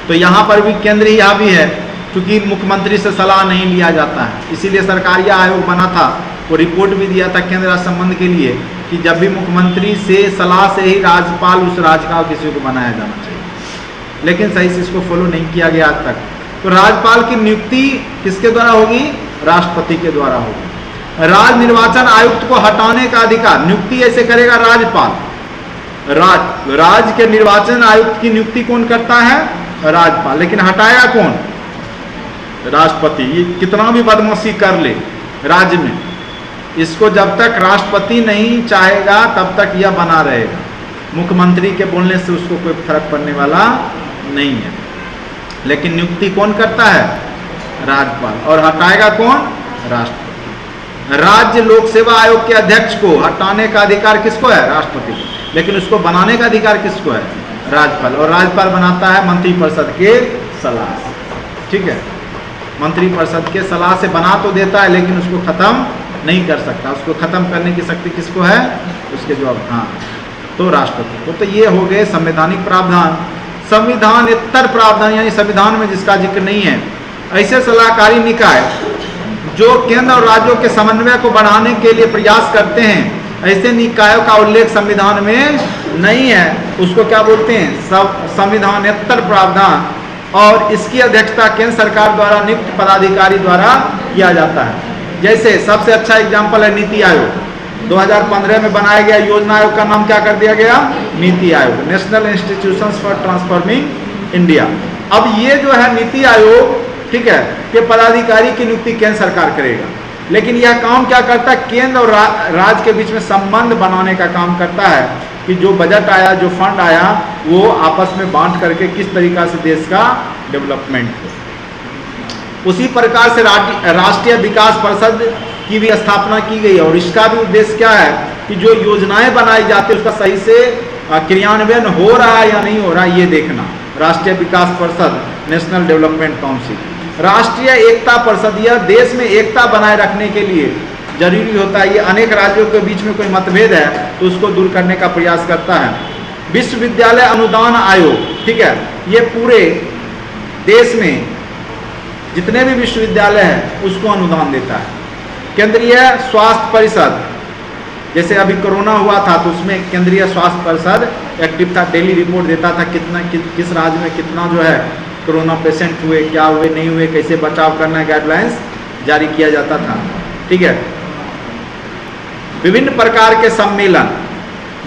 तो यहाँ पर भी केंद्र ही हावी है, क्योंकि मुख्यमंत्री से सलाह नहीं लिया जाता है, इसीलिए सरकारिया आयोग बना था। वो रिपोर्ट भी दिया था केंद्र राज्य संबंध के लिए कि जब भी मुख्यमंत्री से सलाह से ही राज्यपाल उस राज्य का किसी को बनाया जाना चाहिए, लेकिन सही से इसको फॉलो नहीं किया गया आज तक। तो राज्यपाल की नियुक्ति किसके द्वारा होगी? राष्ट्रपति के द्वारा होगी। राज्य निर्वाचन आयुक्त को हटाने का अधिकार, नियुक्ति ऐसे करेगा राज्यपाल। राज्य के निर्वाचन आयुक्त की नियुक्ति कौन करता है? राज्यपाल, लेकिन हटाएगा कौन? राष्ट्रपति। ये कितना भी बदमाशी कर ले राज्य में, इसको जब तक राष्ट्रपति नहीं चाहेगा तब तक यह बना रहेगा। मुख्यमंत्री के बोलने से उसको कोई फर्क पड़ने वाला नहीं है, लेकिन नियुक्ति कौन करता है? राज्यपाल। और हटाएगा कौन? राष्ट्रपति। राज्य लोक सेवा आयोग के अध्यक्ष को हटाने का अधिकार किसको है? राष्ट्रपति को, लेकिन उसको बनाने का अधिकार किसको है? राज्यपाल। और राज्यपाल बनाता है मंत्रिपरिषद के सलाह से, ठीक है। मंत्रिपरिषद के सलाह से बना तो देता है, लेकिन उसको खत्म नहीं कर सकता। उसको खत्म करने की शक्ति किसको है? उसके जवाब हाँ, तो राष्ट्रपति को। तो ये हो गए संवैधानिक प्रावधान। संविधानेतर प्रावधान यानी संविधान में जिसका जिक्र नहीं है, ऐसे सलाहकारी निकाय जो केंद्र और राज्यों के समन्वय को बढ़ाने के लिए प्रयास करते हैं, ऐसे निकायों का उल्लेख संविधान में नहीं है, उसको क्या बोलते हैं? संविधानेतर प्रावधान। और इसकी अध्यक्षता केंद्र सरकार द्वारा नियुक्त पदाधिकारी द्वारा किया जाता है। जैसे सबसे अच्छा एग्जाम्पल है नीति आयोग। 2015 में बनाया गया योजना आयोग का नाम क्या कर दिया गया? NITI Aayog, national institutions for transforming India. अब ये जो है नीति आयोग, ठीक है, कि पदाधिकारी की नियुक्ति केंद्र सरकार करेगा। लेकिन यह काम क्या करता है, केंद्र और राज्य के बीच में संबंध बनाने का काम करता है कि जो बजट आया, जो फंड आया, वो आपस में बांट करके किस तरीका से देश का डेवलपमेंट हो। उसी प्रकार से राष्ट्रीय विकास परिषद की भी स्थापना की गई और इसका भी उद्देश्य क्या है कि जो योजनाएं बनाई जाती है उसका सही से क्रियान्वयन हो रहा है या नहीं हो रहा है, ये देखना। राष्ट्रीय विकास परिषद, नेशनल डेवलपमेंट काउंसिल। राष्ट्रीय एकता परिषद, यह देश में एकता बनाए रखने के लिए जरूरी होता है। ये अनेक राज्यों के बीच में कोई मतभेद है तो उसको दूर करने का प्रयास करता है। विश्वविद्यालय अनुदान आयोग, ठीक है, ये पूरे देश में जितने भी विश्वविद्यालय हैं उसको अनुदान देता है। केंद्रीय स्वास्थ्य परिषद, जैसे अभी कोरोना हुआ था तो उसमें केंद्रीय स्वास्थ्य परिषद एक्टिव था, डेली रिपोर्ट देता था कितना किस राज्य में कितना जो है कोरोना पेशेंट हुए, क्या हुए, नहीं हुए, कैसे बचाव करना है, गाइडलाइंस जारी किया जाता था। ठीक है, विभिन्न प्रकार के सम्मेलन,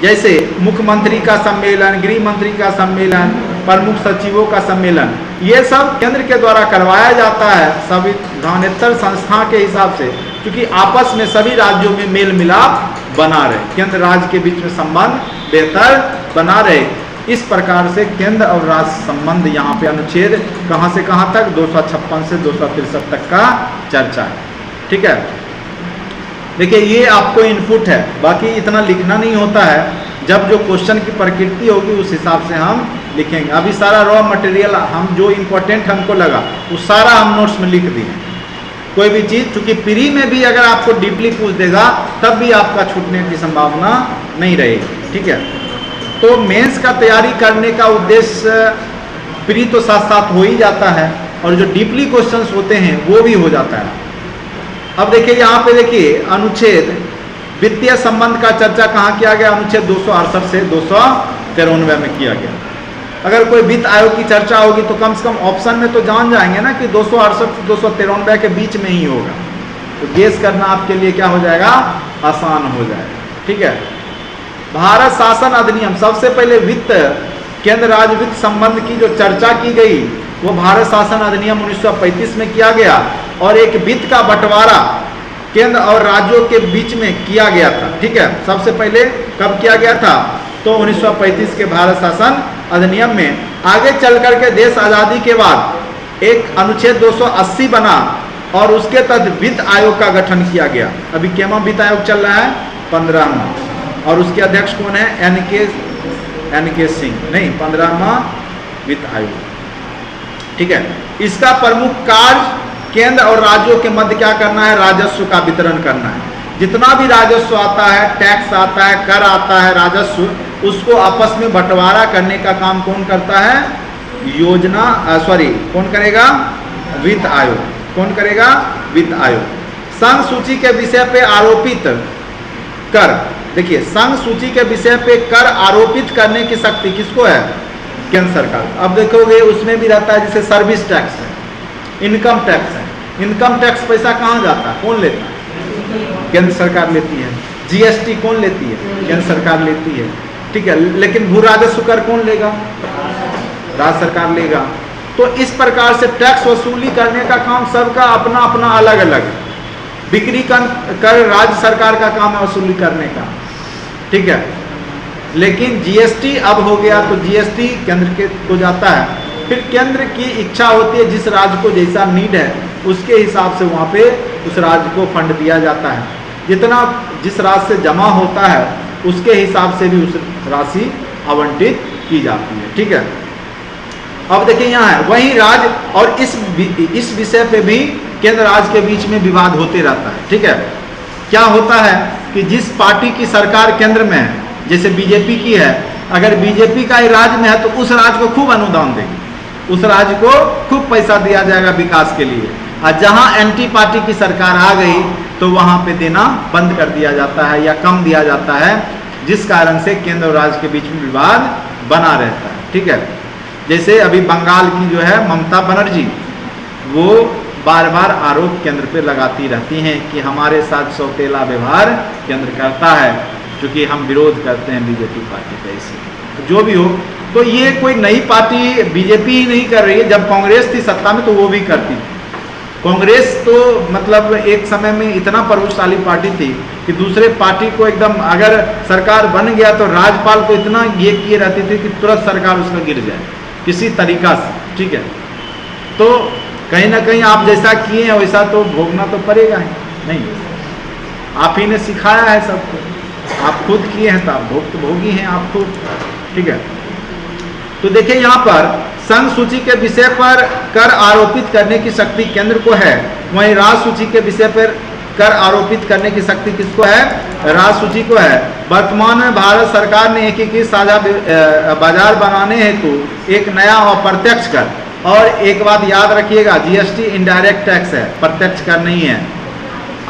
जैसे मुख्यमंत्री का सम्मेलन, गृह मंत्री का सम्मेलन, प्रमुख सचिवों का सम्मेलन, ये सब केंद्र के द्वारा करवाया जाता है संविधानेतर संस्था के हिसाब से, क्योंकि आपस में सभी राज्यों में मेल मिलाप बना रहे, केंद्र राज्य के बीच में संबंध बेहतर बना रहे। इस प्रकार से केंद्र और राज्य संबंध यहाँ पे अनुच्छेद कहाँ से कहाँ तक, 256 से 263 तक का चर्चा है। ठीक है, देखिए ये आपको इनपुट है, बाकी इतना लिखना नहीं होता है। जब जो क्वेश्चन की प्रकृति होगी उस हिसाब से हम लिखेंगे। अभी सारा रॉ मटेरियल हम जो इम्पोर्टेंट हमको लगा वो सारा हम नोट्स में लिख दिए। कोई भी चीज़, चूँकि प्री में भी अगर आपको डीपली पूछ देगा तब भी आपका छूटने की संभावना नहीं रहेगी। ठीक है, तो मेंस का तैयारी करने का उद्देश्य प्री तो साथ साथ हो ही जाता है और जो डीपली क्वेश्चंस होते हैं वो भी हो जाता है। अब देखिए यहाँ पे देखिए अनुच्छेद वित्तीय संबंध का चर्चा कहाँ किया गया, अनुच्छेद 268 से 293 में किया गया। अगर कोई वित्त आयोग की चर्चा होगी तो कम से कम ऑप्शन में तो जान जाएंगे ना कि 268 से 293 के बीच में ही होगा, तो गेस करना आपके लिए क्या हो जाएगा, आसान हो जाएगा। ठीक है, भारत शासन अधिनियम, सबसे पहले वित्त केंद्र राज्य वित्त संबंध की जो चर्चा की गई वो भारत शासन अधिनियम 1935 में किया गया और एक वित्त का बंटवारा केंद्र और राज्यों के बीच में किया गया था। ठीक है, सबसे पहले कब किया गया था, तो 1935 के भारत शासन अधिनियम में। आगे चल करके देश आज़ादी के बाद एक अनुच्छेद 280 बना और उसके तहत वित्त आयोग का गठन किया गया। अभी केमा वित्त आयोग चल रहा है, 15वां, और उसके अध्यक्ष कौन है, एन के सिंह, नहीं 15वां वित्त आयोग। ठीक है, इसका प्रमुख कार्य केंद्र और राज्यों के मध्य क्या करना है, राजस्व का वितरण करना है। जितना भी राजस्व आता है, टैक्स आता है, कर आता है, राजस्व, उसको आपस में बंटवारा करने का काम कौन करता है, कौन करेगा, वित्त आयोग। कौन करेगा, वित्त आयोग। संघ सूची के विषय पे आरोपित कर, देखिए संघ सूची के विषय पे कर आरोपित करने की शक्ति किसको है, केंद्र सरकार। अब देखोगे उसमें भी रहता है जैसे सर्विस टैक्स है, इनकम टैक्स है। इनकम टैक्स पैसा कहाँ जाता है, कौन लेता है, केंद्र सरकार लेती है। जीएसटी कौन लेती है, केंद्र सरकार लेती है। ठीक है, लेकिन भू राजस्व कर कौन लेगा, राज्य सरकार लेगा। तो इस प्रकार से टैक्स वसूली करने का काम सबका अपना अपना अलग अलग है। बिक्री कर राज्य सरकार का काम है वसूली करने का। ठीक है, लेकिन जीएसटी अब हो गया तो जीएसटी केंद्र के को जाता है। फिर केंद्र की इच्छा होती है जिस राज्य को जैसा नीड है उसके हिसाब से वहाँ पे उस राज्य को फंड दिया जाता है। जितना जिस राज्य से जमा होता है उसके हिसाब से भी उस राशि आवंटित की जाती है। ठीक है, अब देखिए यहाँ है वही राज्य, और इस विषय पे भी केंद्र राज्य के बीच में विवाद होते रहता है। ठीक है, क्या होता है कि जिस पार्टी की सरकार केंद्र में है, जैसे बीजेपी की है, अगर बीजेपी का ही राज्य में है तो उस राज्य को खूब अनुदान देगी, उस राज्य को खूब पैसा दिया जाएगा विकास के लिए। और जहां एंटी पार्टी की सरकार आ गई तो वहां पे देना बंद कर दिया जाता है या कम दिया जाता है, जिस कारण से केंद्र और राज्य के बीच में विवाद बना रहता है। ठीक है, जैसे अभी बंगाल की जो है ममता बनर्जी, वो बार बार आरोप केंद्र पे लगाती रहती हैं कि हमारे साथ सौतेला व्यवहार केंद्र करता है, क्योंकि हम विरोध करते हैं बीजेपी पार्टी का। इसे जो भी हो, तो ये कोई नई पार्टी बीजेपी ही नहीं कर रही है, जब कांग्रेस थी सत्ता में तो वो भी करती थी। कांग्रेस तो मतलब एक समय में इतना प्रभावशाली पार्टी थी कि दूसरे पार्टी को एकदम, अगर सरकार बन गया तो राज्यपाल को इतना ये किए रहती थी कि तुरंत सरकार उसका गिर जाए किसी तरीका से, ठीक है। तो कहीं ना कहीं आप जैसा किए हैं वैसा तो भोगना तो पड़ेगा ही, नहीं, आप ही ने सिखाया है सबको, आप खुद किए हैं तो आप भोगी हैं आप खुद, ठीक है। तो देखिए यहाँ पर संघ सूची के विषय पर कर आरोपित करने की शक्ति केंद्र को है, वहीं राज्य सूची के विषय पर कर आरोपित करने की शक्ति किसको है? राज्य सूची को है। वर्तमान में भारत सरकार ने एकीकृत साझा बाजार बनाने हेतु एक नया अप्रत्यक्ष कर, और एक बात याद रखिएगा, जीएसटी इनडायरेक्ट टैक्स है, प्रत्यक्ष कर नहीं है।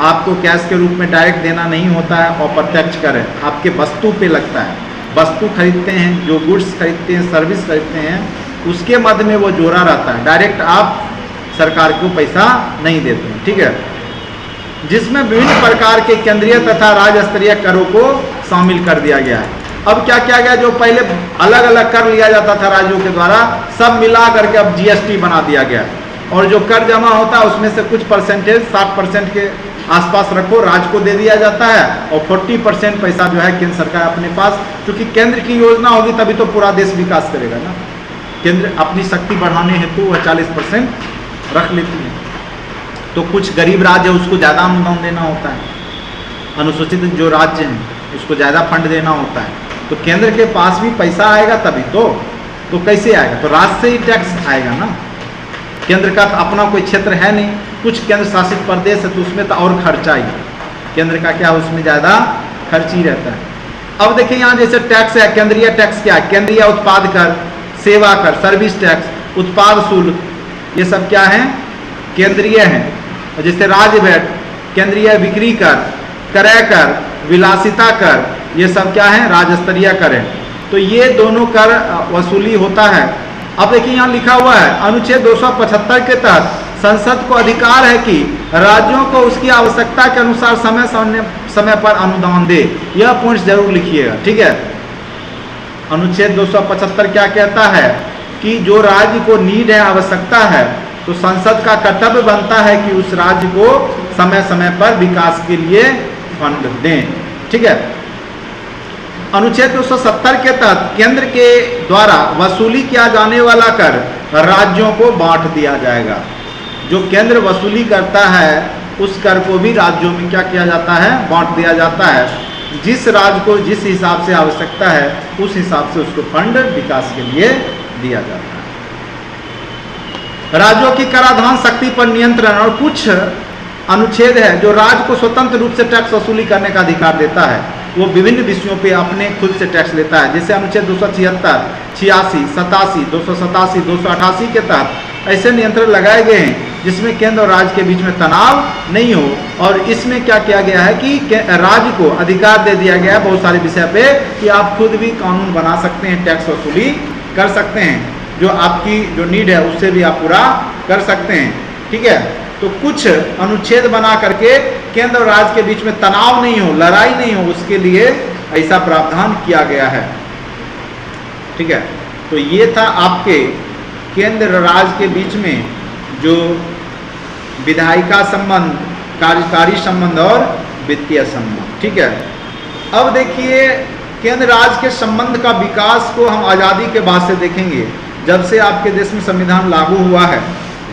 आपको कैश के रूप में डायरेक्ट देना नहीं होता है, अप्रत्यक्ष कर है, आपके वस्तु पे लगता है। वस्तु खरीदते हैं, जो गुड्स खरीदते हैं, सर्विस खरीदते हैं, उसके मध्य में वो जोड़ा रहता है, डायरेक्ट आप सरकार को पैसा नहीं देते हैं, ठीक है। जिसमें विभिन्न प्रकार के केंद्रीय तथा राज्य स्तरीय करों को शामिल कर दिया गया है। अब क्या किया गया, जो पहले अलग अलग कर लिया जाता था राज्यों के द्वारा, सब मिला करके अब जीएसटी बना दिया गया, और जो कर जमा होता है उसमें से कुछ परसेंटेज 60% के आसपास रखो, राज्य को दे दिया जाता है, और 40% पैसा जो है केंद्र सरकार अपने पास, क्योंकि केंद्र की योजना होगी तभी तो पूरा देश विकास करेगा ना। केंद्र अपनी शक्ति बढ़ाने हेतु वह 40% रख लेती है। तो कुछ गरीब राज्य है उसको ज़्यादा अनुदान देना होता है, अनुसूचित जो राज्य हैं उसको ज़्यादा फंड देना होता है। तो केंद्र के पास भी पैसा आएगा तभी तो कैसे आएगा? तो राज्य से ही टैक्स आएगा ना। केंद्र का तो अपना कोई क्षेत्र है नहीं, कुछ केंद्र शासित प्रदेश है तो उसमें तो और खर्चा ही, केंद्र का क्या उसमें ज़्यादा खर्च ही रहता है। अब देखिए यहाँ जैसे टैक्स है, केंद्रीय टैक्स क्या है? केंद्रीय उत्पाद कर, सेवा कर, सर्विस टैक्स, उत्पाद शुल्क, ये सब क्या है? केंद्रीय है। जैसे राज्य वैट, केंद्रीय बिक्री कर, क्रय कर, विलासिता कर, ये सब क्या है? राज्य स्तरीय कर है। तो ये दोनों कर वसूली होता है। अब देखिए यहाँ लिखा हुआ है अनुच्छेद 275 के तहत संसद को अधिकार है कि राज्यों को उसकी आवश्यकता के अनुसार समय पर अनुदान दे। यह पॉइंट जरूर लिखिएगा, ठीक है। अनुच्छेद 275 क्या कहता है कि जो राज्य को नीड है, आवश्यकता है, तो संसद का कर्तव्य बनता है कि उस राज्य को समय समय पर विकास के लिए फंड दें, ठीक है। अनुच्छेद 270 के तहत केंद्र के द्वारा वसूली किया जाने वाला कर राज्यों को बांट दिया जाएगा। जो केंद्र वसूली करता है उस कर को भी राज्यों में क्या किया जाता है? बांट दिया जाता है। जिस राज्य को जिस हिसाब से आवश्यकता है उस हिसाब से उसको फंड विकास के लिए दिया जाता है। राज्यों की कराधान शक्ति पर नियंत्रण, और कुछ अनुच्छेद है जो राज्य को स्वतंत्र रूप से टैक्स वसूली करने का अधिकार देता है। वो विभिन्न विषयों पे अपने खुद से टैक्स लेता है। जैसे अनुच्छेद 276, 86, 87, 287, 288 के तहत ऐसे नियंत्रण लगाए गए हैं जिसमें केंद्र और राज्य के बीच में तनाव नहीं हो। और इसमें क्या किया गया है कि राज्य को अधिकार दे दिया गया है बहुत सारे विषय पे कि आप खुद भी कानून बना सकते हैं, टैक्स वसूली कर सकते हैं, जो आपकी जो नीड है उससे भी आप पूरा कर सकते हैं, ठीक है। तो कुछ अनुच्छेद बना करके केंद्र और राज्य के बीच में तनाव नहीं हो, लड़ाई नहीं हो, उसके लिए ऐसा प्रावधान किया गया है, ठीक है। तो ये था आपके केंद्र राज्य के बीच में जो विधायिका संबंध, कार्यकारी संबंध और वित्तीय संबंध, ठीक है। अब देखिए केंद्र राज्य के संबंध का विकास को हम आज़ादी के बाद से देखेंगे। जब से आपके देश में संविधान लागू हुआ है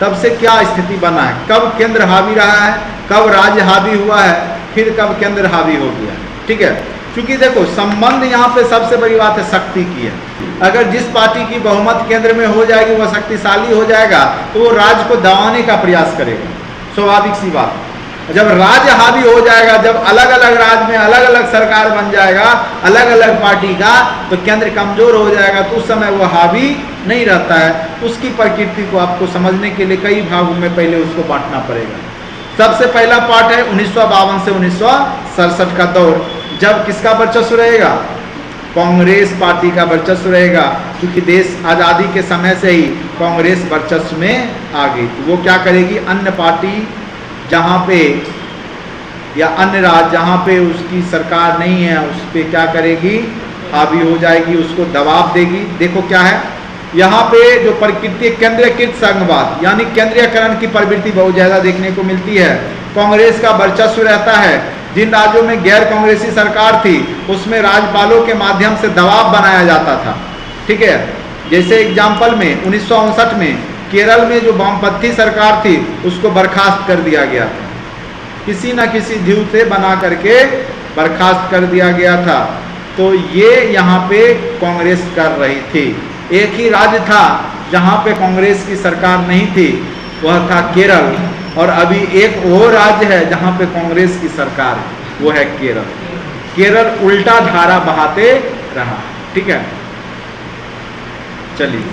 तब से क्या स्थिति बना है, कब केंद्र हावी रहा है, कब राज्य हावी हुआ है, फिर कब केंद्र हावी हो गया, ठीक है। क्योंकि देखो संबंध यहाँ पे सबसे बड़ी बात है शक्ति की है। अगर जिस पार्टी की बहुमत केंद्र में हो जाएगी वह शक्तिशाली हो जाएगा तो वो राज्य को दबाने का प्रयास करेगा, स्वाभाविक सी बात। जब राज्य हावी हो जाएगा, जब अलग अलग राज्य में अलग अलग सरकार बन जाएगा अलग अलग पार्टी का, तो केंद्र कमजोर हो जाएगा, तो उस समय वो हावी नहीं रहता है। उसकी प्रकृति को आपको समझने के लिए कई भागों में पहले उसको बांटना पड़ेगा। सबसे पहला पार्ट है 1952 से 1967 का दौर, जब किसका वर्चस्व रहेगा? कांग्रेस पार्टी का वर्चस्व रहेगा, क्योंकि देश आज़ादी के समय से ही कांग्रेस वर्चस्व में आ गई। तो वो क्या करेगी? अन्य पार्टी जहाँ पे या अन्य राज्य जहाँ पे उसकी सरकार नहीं है उस पर क्या करेगी? हावी हो जाएगी, उसको दबाव देगी। देखो क्या है यहाँ पे जो प्रकृति केंद्रीयकृत संघवाद यानी केंद्रीयकरण की प्रवृत्ति बहुत ज्यादा देखने को मिलती है। कांग्रेस का वर्चस्व रहता है। जिन राज्यों में गैर कांग्रेसी सरकार थी उसमें राज्यपालों के माध्यम से दबाव बनाया जाता था। ठीक है, जैसे एग्जाम्पल में 1959 में केरल में जो वामपंथी सरकार थी उसको बर्खास्त कर दिया गया था, किसी न किसी ध्यू से बना करके बर्खास्त कर दिया गया था। तो ये यहाँ पे कांग्रेस कर रही थी। एक ही राज्य था जहाँ पे कांग्रेस की सरकार नहीं थी, वह था केरल, और अभी एक और राज्य है जहाँ पे कांग्रेस की सरकार है, वो है केरल। केरल उल्टा धारा बहाते रहा। ठीक है, चलिए,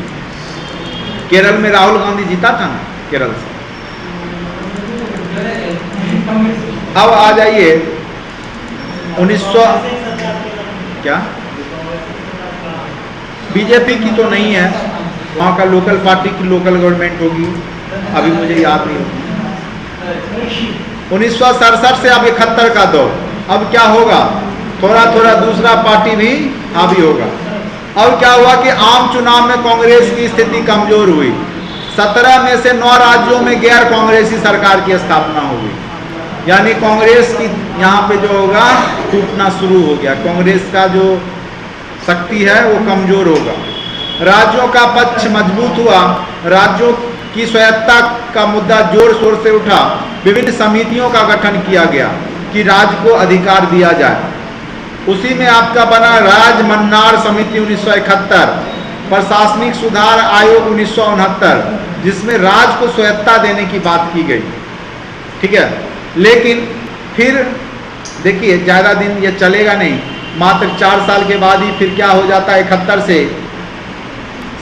केरल में राहुल गांधी जीता था ना केरल से। अब आ जाइए 1900 क्या बीजेपी की तो नहीं है, वहाँ का लोकल पार्टी की लोकल गवर्नमेंट होगी, अभी मुझे याद नहीं होगी। 1967 से अब 71 का दौर, अब क्या होगा, थोड़ा थोड़ा दूसरा पार्टी भी हावी होगा। अब क्या हुआ कि आम चुनाव में कांग्रेस की स्थिति कमजोर हुई। 17 में से 9 राज्यों में गैर कांग्रेसी सरकार की स्थापना हुई, यानी कांग्रेस की यहाँ पे जो होगा टूटना शुरू हो गया। कांग्रेस का जो शक्ति है वो कमजोर होगा। राज्यों का पक्ष मजबूत हुआ, राज्यों की स्वायत्तता का मुद्दा जोर शोर से उठा। विभिन्न समितियों का गठन किया गया कि राज्य को अधिकार दिया जाए। उसी में आपका बना राज मन्नार समिति 1971, प्रशासनिक सुधार आयोग 1969, जिसमें राज्य को स्वायत्तता देने की बात की गई। ठीक है, लेकिन फिर देखिए ज़्यादा दिन ये चलेगा नहीं, मात्र 4 साल के बाद ही फिर क्या हो जाता है, 71 से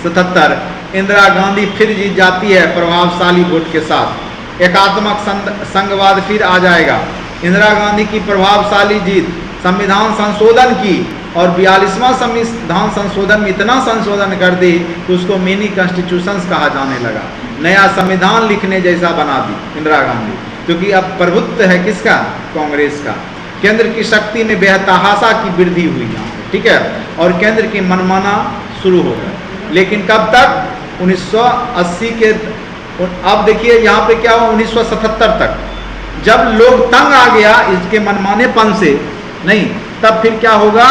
77 इंदिरा गांधी फिर जीत जाती है प्रभावशाली वोट के साथ। एकात्मक संघवाद फिर आ जाएगा। इंदिरा गांधी की प्रभावशाली जीत संविधान संशोधन की, और 42वां संविधान संशोधन में इतना संशोधन कर दी कि उसको मिनी कॉन्स्टिट्यूशंस कहा जाने लगा। नया संविधान लिखने जैसा बना दी इंदिरा गांधी, क्योंकि अब प्रभुत्व है किसका, कांग्रेस का। केंद्र की शक्ति में बेतहाशा की वृद्धि हुई यहाँ पे। ठीक है, और केंद्र की मनमाना शुरू हो गया। लेकिन कब तक, 1980 के, अब देखिए यहाँ पे क्या हुआ 1977 तक, जब लोग तंग आ गया इसके मनमानेपन से, नहीं तब फिर क्या होगा,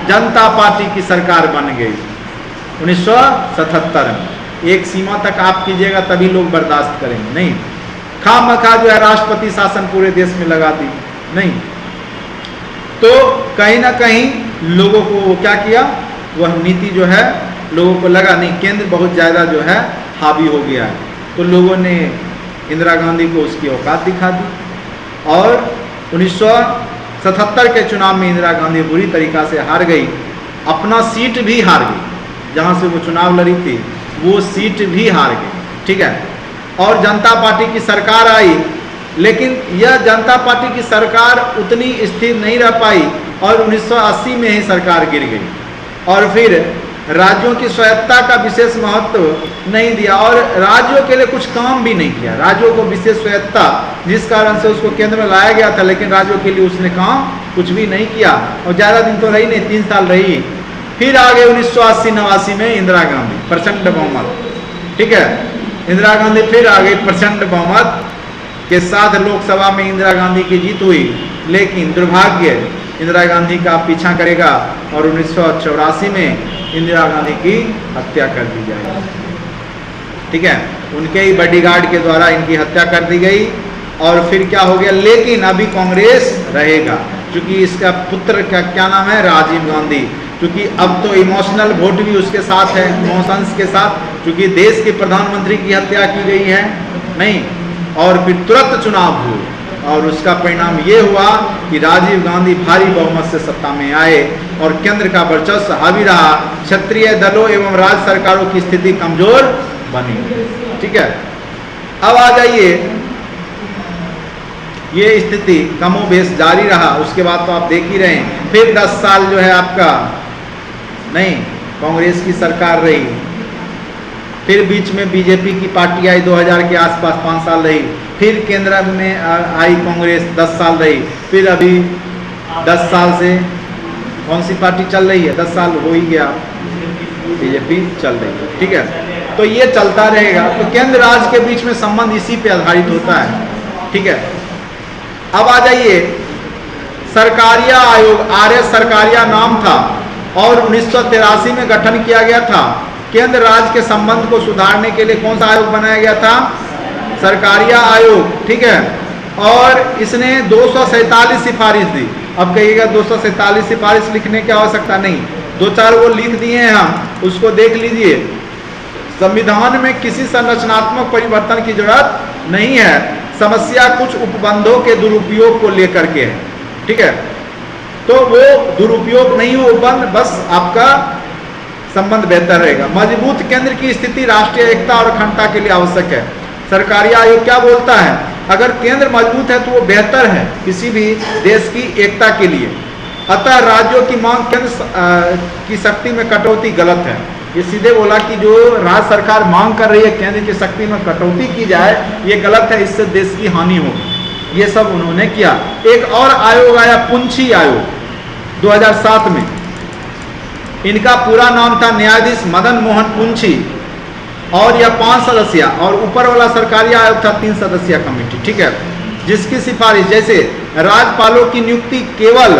जनता पार्टी की सरकार बन गई 1977 में। एक सीमा तक आप कीजिएगा तभी लोग बर्दाश्त करेंगे, नहीं खामखा जो है राष्ट्रपति शासन पूरे देश में लगा दी, नहीं। तो कहीं ना कहीं लोगों को वो क्या किया, वह नीति जो है लोगों को लगा नहीं, केंद्र बहुत ज़्यादा जो है हावी हो गया है, तो लोगों ने इंदिरा गांधी को उसकी औकात दिखा दी। और 1977 के चुनाव में इंदिरा गांधी बुरी तरीक़ा से हार गई, अपना सीट भी हार गई, जहाँ से वो चुनाव लड़ी थी वो सीट भी हार गई। ठीक है, और जनता पार्टी की सरकार आई, लेकिन यह जनता पार्टी की सरकार उतनी स्थिर नहीं रह पाई और 1980 में ही सरकार गिर गई। और फिर राज्यों की स्वायत्तता का विशेष महत्व नहीं दिया और राज्यों के लिए कुछ काम भी नहीं किया। राज्यों को विशेष स्वायत्तता जिस कारण से उसको केंद्र में लाया गया था, लेकिन राज्यों के लिए उसने काम कुछ भी नहीं किया और ज़्यादा दिन तो रही नहीं, 3 साल रही। फिर आगे 1980-89 में इंदिरा गांधी प्रचंड बहुमत। ठीक है, इंदिरा गांधी फिर आ गई प्रचंड बहुमत के साथ, लोकसभा में इंदिरा गांधी की जीत हुई। लेकिन दुर्भाग्य इंदिरा गांधी का पीछा करेगा और 1984 में इंदिरा गांधी की हत्या कर दी जाएगी। ठीक है, उनके ही बॉडीगार्ड के द्वारा इनकी हत्या कर दी गई। और फिर क्या हो गया, लेकिन अभी कांग्रेस रहेगा, क्योंकि इसका पुत्र का क्या नाम है, राजीव गांधी, क्योंकि अब तो इमोशनल वोट भी उसके साथ है, इमोशंस के साथ, क्योंकि देश के प्रधानमंत्री की हत्या की गई है, नहीं। और फिर तुरंत चुनाव हुए और उसका परिणाम ये हुआ कि राजीव गांधी भारी बहुमत से सत्ता में आए और केंद्र का वर्चस्व हावी रहा। क्षेत्रीय दलों एवं राज्य सरकारों की स्थिति कमजोर बनी। ठीक है, अब आ जाइए, ये स्थिति कमोबेश जारी रहा। उसके बाद तो आप देख ही रहे हैं, फिर 10 साल जो है आपका नहीं कांग्रेस की सरकार रही, फिर बीच में बीजेपी की पार्टी आई 2000 के आसपास 5 साल रही, फिर केंद्र में आई कांग्रेस 10 साल रही, फिर अभी 10 साल से कौन सी पार्टी चल रही है? 10 साल हो ही गया, बीजेपी चल रही है, ठीक है। तो ये चलता रहेगा। तो केंद्र राज्य के बीच में संबंध इसी पे आधारित होता है, ठीक है। अब आ जाइए सरकारिया आयोग, आर्य सरकारिया नाम था और 1983 में गठन किया गया था। केंद्र राज्य के संबंध को सुधारने के लिए कौन सा आयोग बनाया गया था? सरकारिया आयोग, ठीक है। और इसने 247 सिफारिश दी। अब कहिएगा 247 सिफारिश लिखने की आवश्यकता नहीं, 2-4 वो लिख दिए हैं हम, उसको देख लीजिए। संविधान में किसी संरचनात्मक परिवर्तन की जरूरत नहीं है, समस्या कुछ उपबंधों के दुरुपयोग को लेकर के है, ठीक है। तो वो दुरुपयोग नहीं हो, उपबंध, बस आपका संबंध बेहतर रहेगा। मजबूत केंद्र की स्थिति राष्ट्रीय एकता और अखंडता के लिए आवश्यक है। सरकारी आयोग क्या बोलता है? अगर केंद्र मजबूत है तो वो बेहतर है किसी भी देश की एकता के लिए। अतः राज्यों की मांग केंद्र की शक्ति में कटौती गलत है। ये सीधे बोला कि जो राज्य सरकार मांग कर रही है केंद्र की शक्ति में कटौती की जाए, ये गलत है, इससे देश की हानि होगी। ये सब उन्होंने किया। एक और आयोग आया, पुंछी आयोग, 2007 में। इनका पूरा नाम था न्यायाधीश मदन मोहन पुंछी और यह 5 सदस्य, और ऊपर वाला सरकारी आयोग था 3 सदस्यीय कमेटी, ठीक है। जिसकी सिफारिश, जैसे राज्यपालों की नियुक्ति केवल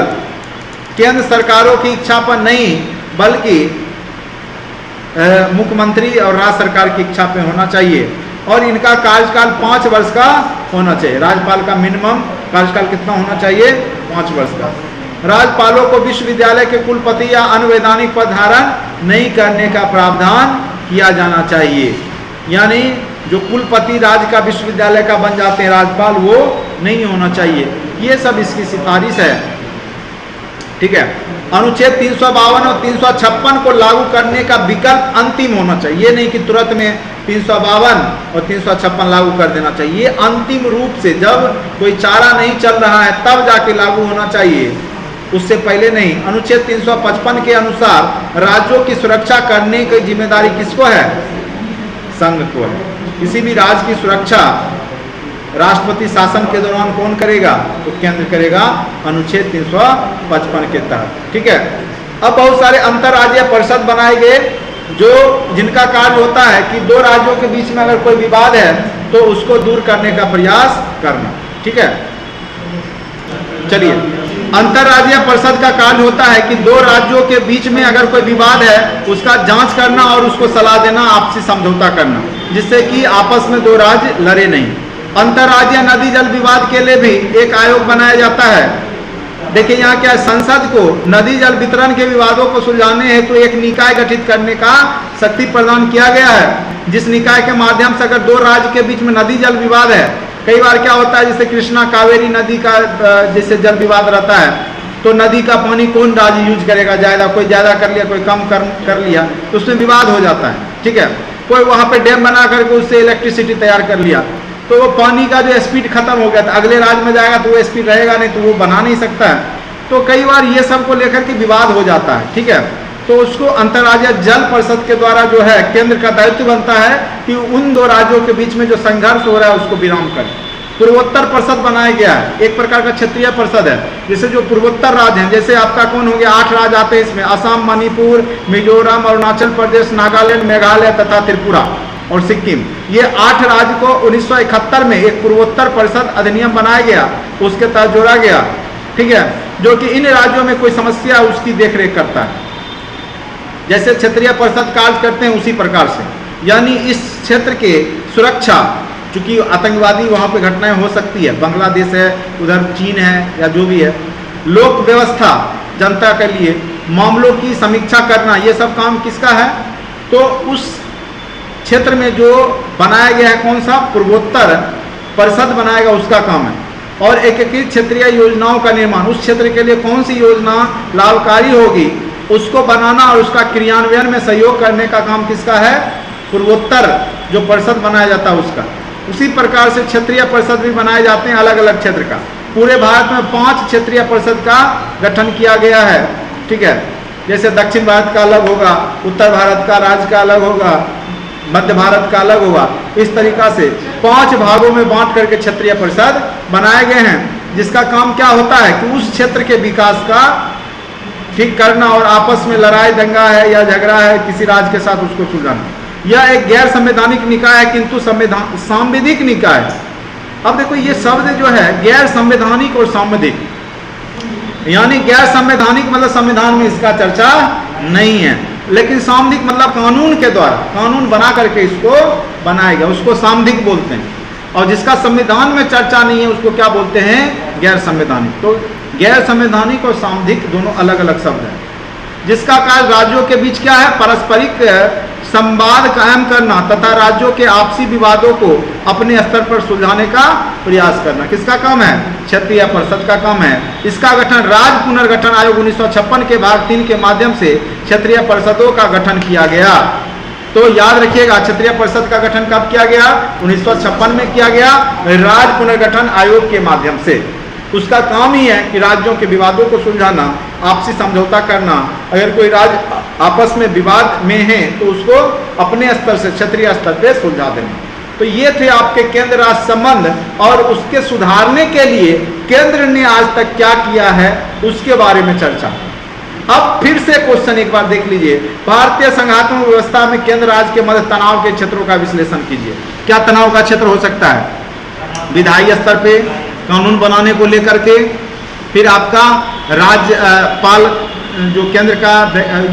केंद्र सरकारों की इच्छा पर नहीं बल्कि मुख्यमंत्री और राज्य सरकार की इच्छा पे होना चाहिए। और इनका कार्यकाल 5 वर्ष का होना चाहिए। राज्यपाल का मिनिमम कार्यकाल कितना होना चाहिए? 5 वर्ष का। राज्यपालों को विश्वविद्यालय के कुलपति या अनवैधानिक पद धारण नहीं करने का प्रावधान किया जाना चाहिए। यानी जो कुलपति राज्य का विश्वविद्यालय का बन जाते हैं राज्यपाल, वो नहीं होना चाहिए। ये सब इसकी सिफारिश है, ठीक है। अनुच्छेद 352 और 356 को लागू करने का विकल्प अंतिम होना चाहिए। ये नहीं कि तुरंत में 352 और 356 लागू कर देना चाहिए। ये अंतिम रूप से जब कोई चारा नहीं चल रहा है तब जाके लागू होना चाहिए, उससे पहले नहीं। अनुच्छेद 355 के अनुसार राज्यों की सुरक्षा करने की जिम्मेदारी किसको है? संघ को है। किसी भी राज्य की सुरक्षा राष्ट्रपति शासन के दौरान कौन करेगा? तो केंद्र करेगा, अनुच्छेद 355 के तहत, ठीक है। अब बहुत सारे अंतर्राज्यीय परिषद बनाए गए जो जिनका कार्य होता है कि 2 राज्यों के बीच में अगर कोई विवाद है तो उसको दूर करने का प्रयास करना, ठीक है। चलिए, अंतर्राज्यीय परिषद का कार्य होता है कि 2 राज्यों के बीच में अगर कोई विवाद है उसका जांच करना और उसको सलाह देना, आपसी समझौता करना, जिससे कि आपस में 2 राज्य लड़े नहीं। अंतर्राज्यीय नदी जल विवाद के लिए भी एक आयोग बनाया जाता है। देखिए यहाँ क्या है, संसद को नदी जल वितरण के विवादों को सुलझाने हेतु एक निकाय गठित करने का शक्ति प्रदान किया गया है, जिस निकाय के माध्यम से अगर 2 राज्य के बीच में नदी जल विवाद है, कई बार क्या होता है जैसे कृष्णा कावेरी नदी का जैसे जल विवाद रहता है, तो नदी का पानी कौन राज्य यूज करेगा ज्यादा, कोई ज्यादा कर लिया कोई कम कर लिया, तो उसमें विवाद हो जाता है, ठीक है। कोई वहां पे डैम बना करके उससे इलेक्ट्रिसिटी तैयार कर लिया, तो वो पानी का जो स्पीड खत्म हो गया था, अगले राज्य में जाएगा तो वो स्पीड रहेगा नहीं, तो वो बना नहीं सकता है। तो कई बार ये सब को लेकर के विवाद हो जाता है, ठीक है। तो उसको अंतर्राज्यीय जल परिषद के द्वारा जो है केंद्र का दायित्व बनता है कि उन 2 राज्यों के बीच में जो संघर्ष हो रहा है उसको विराम करे। पूर्वोत्तर परिषद बनाया गया है, एक प्रकार का क्षेत्रीय परिषद है, जैसे जो पूर्वोत्तर राज्य हैं, जैसे आपका कौन हो गया, 8 राज्य आते हैं इसमें, असम, मणिपुर, मिजोरम, अरुणाचल प्रदेश, नागालैंड, मेघालय तथा त्रिपुरा और सिक्किम। ये 8 राज्य को 1971 में एक पूर्वोत्तर परिषद अधिनियम बनाया गया, उसके तहत जोड़ा गया, ठीक है, जो कि इन राज्यों में कोई समस्या उसकी देखरेख करता है, जैसे क्षेत्रीय परिषद कार्य करते हैं उसी प्रकार से। यानी इस क्षेत्र के सुरक्षा, चूंकि आतंकवादी वहाँ पे घटनाएं हो सकती है, बांग्लादेश है, उधर चीन है या जो भी है, लोक व्यवस्था, जनता के लिए मामलों की समीक्षा करना, ये सब काम किसका है? तो उस क्षेत्र में जो बनाया गया है कौन सा पूर्वोत्तर परिषद बनाएगा उसका काम है। और एकीकृत क्षेत्रीय योजनाओं का निर्माण, उस क्षेत्र के लिए कौन सी योजना लाभकारी होगी उसको बनाना और उसका क्रियान्वयन में सहयोग करने का काम किसका है? पूर्वोत्तर जो परिषद बनाया जाता है उसका। उसी प्रकार से क्षेत्रीय परिषद भी बनाए जाते हैं अलग अलग क्षेत्र का। पूरे भारत में 5 क्षेत्रीय परिषद का गठन किया गया है, ठीक है। जैसे दक्षिण भारत का अलग होगा, उत्तर भारत का राज्य का अलग होगा, मध्य भारत का अलग होगा। इस तरीका से 5 भागों में बांट करके क्षेत्रीय परिषद बनाए गए हैं, जिसका काम क्या होता है कि उस क्षेत्र के विकास का ठीक करना और आपस में लड़ाई दंगा है या झगड़ा है किसी राज्य के साथ उसको सुलझाना। यह एक गैर संवैधानिक निकाय है किंतु सांविधिक निकाय है। अब देखो ये शब्द जो है गैर संवैधानिक और सांविधिक, यानी गैर संवैधानिक मतलब संविधान में इसका चर्चा नहीं है, लेकिन सांविधिक मतलब कानून के द्वारा कानून बना करके इसको बनाएगा, उसको सांविधिक बोलते हैं। और जिसका संविधान में चर्चा नहीं है उसको क्या बोलते हैं, गैर संवैधानिक। तो गैर संवैधानिक और सांविधिक दोनों अलग अलग शब्द हैं, जिसका कार्य राज्यों के बीच क्या है, पारस्परिक संवाद कायम करना तथा राज्यों के आपसी विवादों को अपने स्तर पर सुलझाने का प्रयास करना। किसका काम है, क्षेत्रीय परिषद का काम है। इसका गठन राज्य पुनर्गठन आयोग 1956 के भाग 3 के माध्यम से क्षेत्रीय परिषदों का गठन किया गया। तो याद रखिएगा क्षेत्रीय परिषद का गठन कब किया गया, 1956 में किया गया, राज्य पुनर्गठन आयोग के माध्यम से। उसका काम ही है कि राज्यों के विवादों को सुलझाना, आपसी समझौता करना। अगर कोई राज्य आपस में विवाद में है तो उसको अपने स्तर से क्षेत्रीय स्तर पे सुलझा देना। तो ये थे आपके केंद्र राज्य संबंध, और उसके सुधारने के लिए केंद्र ने आज तक क्या किया है उसके बारे में चर्चा। अब फिर से क्वेश्चन एक बार देख लीजिए, भारतीय संघात्मक व्यवस्था में केंद्र राज्य के मध्य तनाव के क्षेत्रों का विश्लेषण कीजिए। क्या तनाव का क्षेत्र हो सकता है, विधायी स्तर पे कानून बनाने को लेकर के, फिर आपका राज्यपाल जो केंद्र का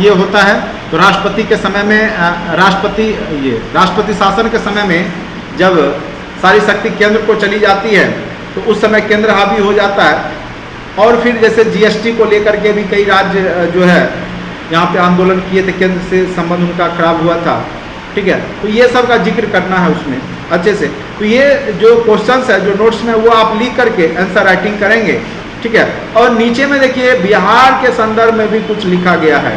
ये होता है, तो राष्ट्रपति के समय में राष्ट्रपति शासन के समय में जब सारी शक्ति केंद्र को चली जाती है तो उस समय केंद्र हावी हो जाता है। और फिर जैसे जीएसटी को लेकर के भी कई राज्य जो है यहाँ पे आंदोलन किए थे, केंद्र से संबंध उनका खराब हुआ था, ठीक है। तो ये सब का जिक्र करना है उसमें अच्छे से। तो ये जो क्वेश्चंस है जो नोट्स में वो आप लिख करके आंसर राइटिंग करेंगे, ठीक है। और नीचे में देखिए बिहार के संदर्भ में भी कुछ लिखा गया है।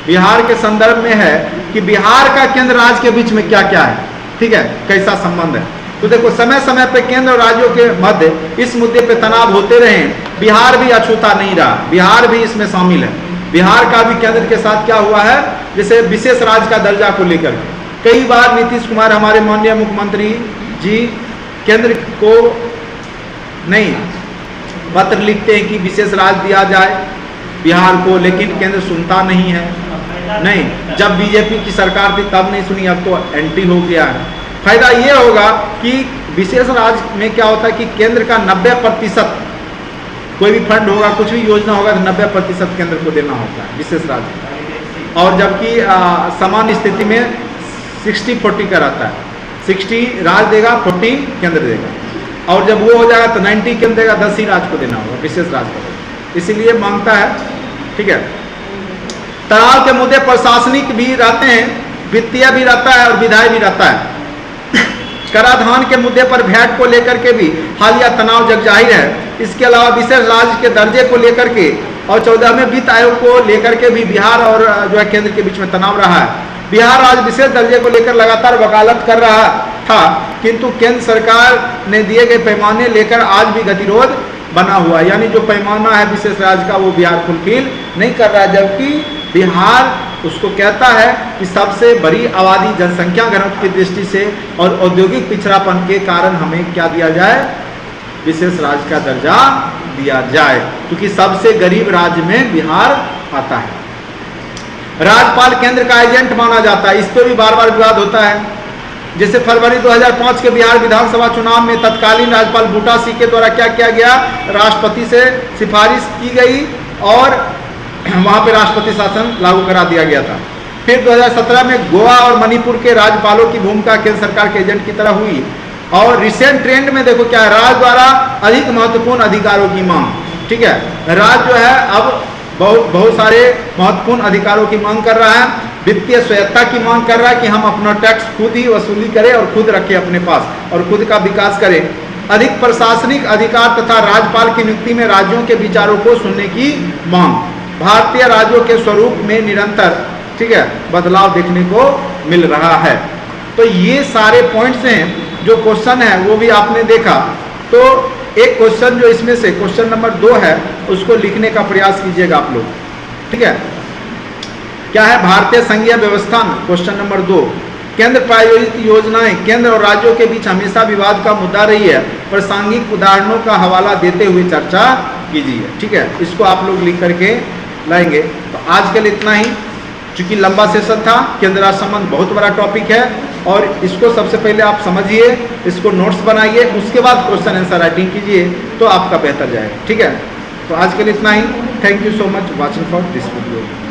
बिहार के संदर्भ में है कि बिहार का केंद्र राज्य के बीच में क्या क्या है, ठीक है, कैसा संबंध है। तो देखो समय समय पे केंद्र और राज्यों के मध्य इस मुद्दे पे तनाव होते रहे, बिहार भी अछूता नहीं रहा, बिहार भी इसमें शामिल है। बिहार का भी केंद्र के साथ क्या हुआ है, जैसे विशेष राज्य का दर्जा को लेकर कई बार नीतीश कुमार हमारे माननीय मुख्यमंत्री जी केंद्र को नहीं पत्र लिखते हैं कि विशेष राज्य दिया जाए बिहार को, लेकिन केंद्र सुनता नहीं है। नहीं, जब बीजेपी की सरकार थी तब नहीं सुनी, अब तो एंटी हो गया है। फायदा ये होगा कि विशेष राज्य में क्या होता है कि केंद्र का 90% कोई भी फंड होगा, कुछ भी योजना होगा तो 90% केंद्र को देना होता है विशेष राज्य। और जबकि सामान्य स्थिति में 60-40 का रहता है, 60 राज्य देगा, 40 केंद्र देगा। और जब वो हो जाएगा तो 90 केंद्र देगा, 10 ही राज्य को देना होगा, विशेष राज्य को। इसीलिए मांगता है, ठीक है। तनाव के मुद्दे प्रशासनिक भी रहते हैं, वित्तीय भी रहता है और विधायी भी रहता है। कराधान के मुद्दे पर वैट को लेकर के भी हालिया तनाव जग जाहिर है। इसके अलावा विशेष राज्य के दर्जे को लेकर के और 14वें वित्त आयोग को लेकर के भी बिहार और जो है केंद्र के बीच में तनाव रहा है। बिहार आज विशेष दर्जे को लेकर लगातार वकालत कर रहा था, किंतु केंद्र सरकार ने दिए गए पैमाने लेकर आज भी गतिरोध बना हुआ है। यानी जो पैमाना है विशेष राज्य का वो बिहार फुलफिल नहीं कर रहा है, जबकि बिहार उसको कहता है कि सबसे बड़ी आबादी जनसंख्या घनत्व की दृष्टि से और औद्योगिक पिछड़ापन के कारण हमें क्या दिया जाए, विशेष राज्य का दर्जा दिया जाए, क्योंकि सबसे गरीब राज्य में बिहार आता है। राज्यपाल केंद्र का एजेंट माना जाता है, इस पर भी बार बार विवाद होता है। जैसे फरवरी 2005 के बिहार विधानसभा चुनाव में तत्कालीन राज्यपाल बूटा सिंह के द्वारा क्या किया गया, राष्ट्रपति से सिफारिश की गई और वहां पे राष्ट्रपति शासन लागू करा दिया गया था। फिर 2017 में गोवा और मणिपुर के राज्यपालों की भूमिका केंद्र सरकार के एजेंट की तरह हुई। और रिसेंट ट्रेंड में देखो क्या है, राज्य द्वारा अधिक महत्वपूर्ण अधिकारों की मांग, ठीक है। राज्य जो है अब बहुत सारे महत्वपूर्ण अधिकारों की मांग कर रहा है, वित्तीय स्वायत्तता की मांग कर रहा है कि हम अपना टैक्स खुद ही वसूली करें और खुद रखें अपने पास और खुद का विकास करें। अधिक प्रशासनिक अधिकार तथा राज्यपाल की नियुक्ति में राज्यों के विचारों को सुनने की मांग। भारतीय राज्यों के स्वरूप में निरंतर, ठीक है, बदलाव देखने को मिल रहा है। तो ये सारे पॉइंट्स हैं जो क्वेश्चन है वो भी आपने देखा। तो एक क्वेश्चन जो इसमें से क्वेश्चन नंबर 2 है उसको लिखने का प्रयास कीजिएगा आप लोग, ठीक है। क्या है, भारतीय संघीय व्यवस्था में क्वेश्चन नंबर 2, केंद्र प्रायोजित योजनाएं केंद्र और राज्यों के बीच हमेशा विवाद का मुद्दा रही है, प्रासंगिक उदाहरणों का हवाला देते हुए चर्चा कीजिए, ठीक है। इसको आप लोग लिख करके लाएंगे। तो आज के लिए इतना ही, चूंकि लंबा सेशन था, केंद्र राज्य संबंध बहुत बड़ा टॉपिक है और इसको सबसे पहले आप समझिए, इसको नोट्स बनाइए, उसके बाद क्वेश्चन आंसर राइटिंग कीजिए तो आपका बेहतर जाएगा। ठीक है, तो आज के लिए इतना ही। Thank you so much watching for this video.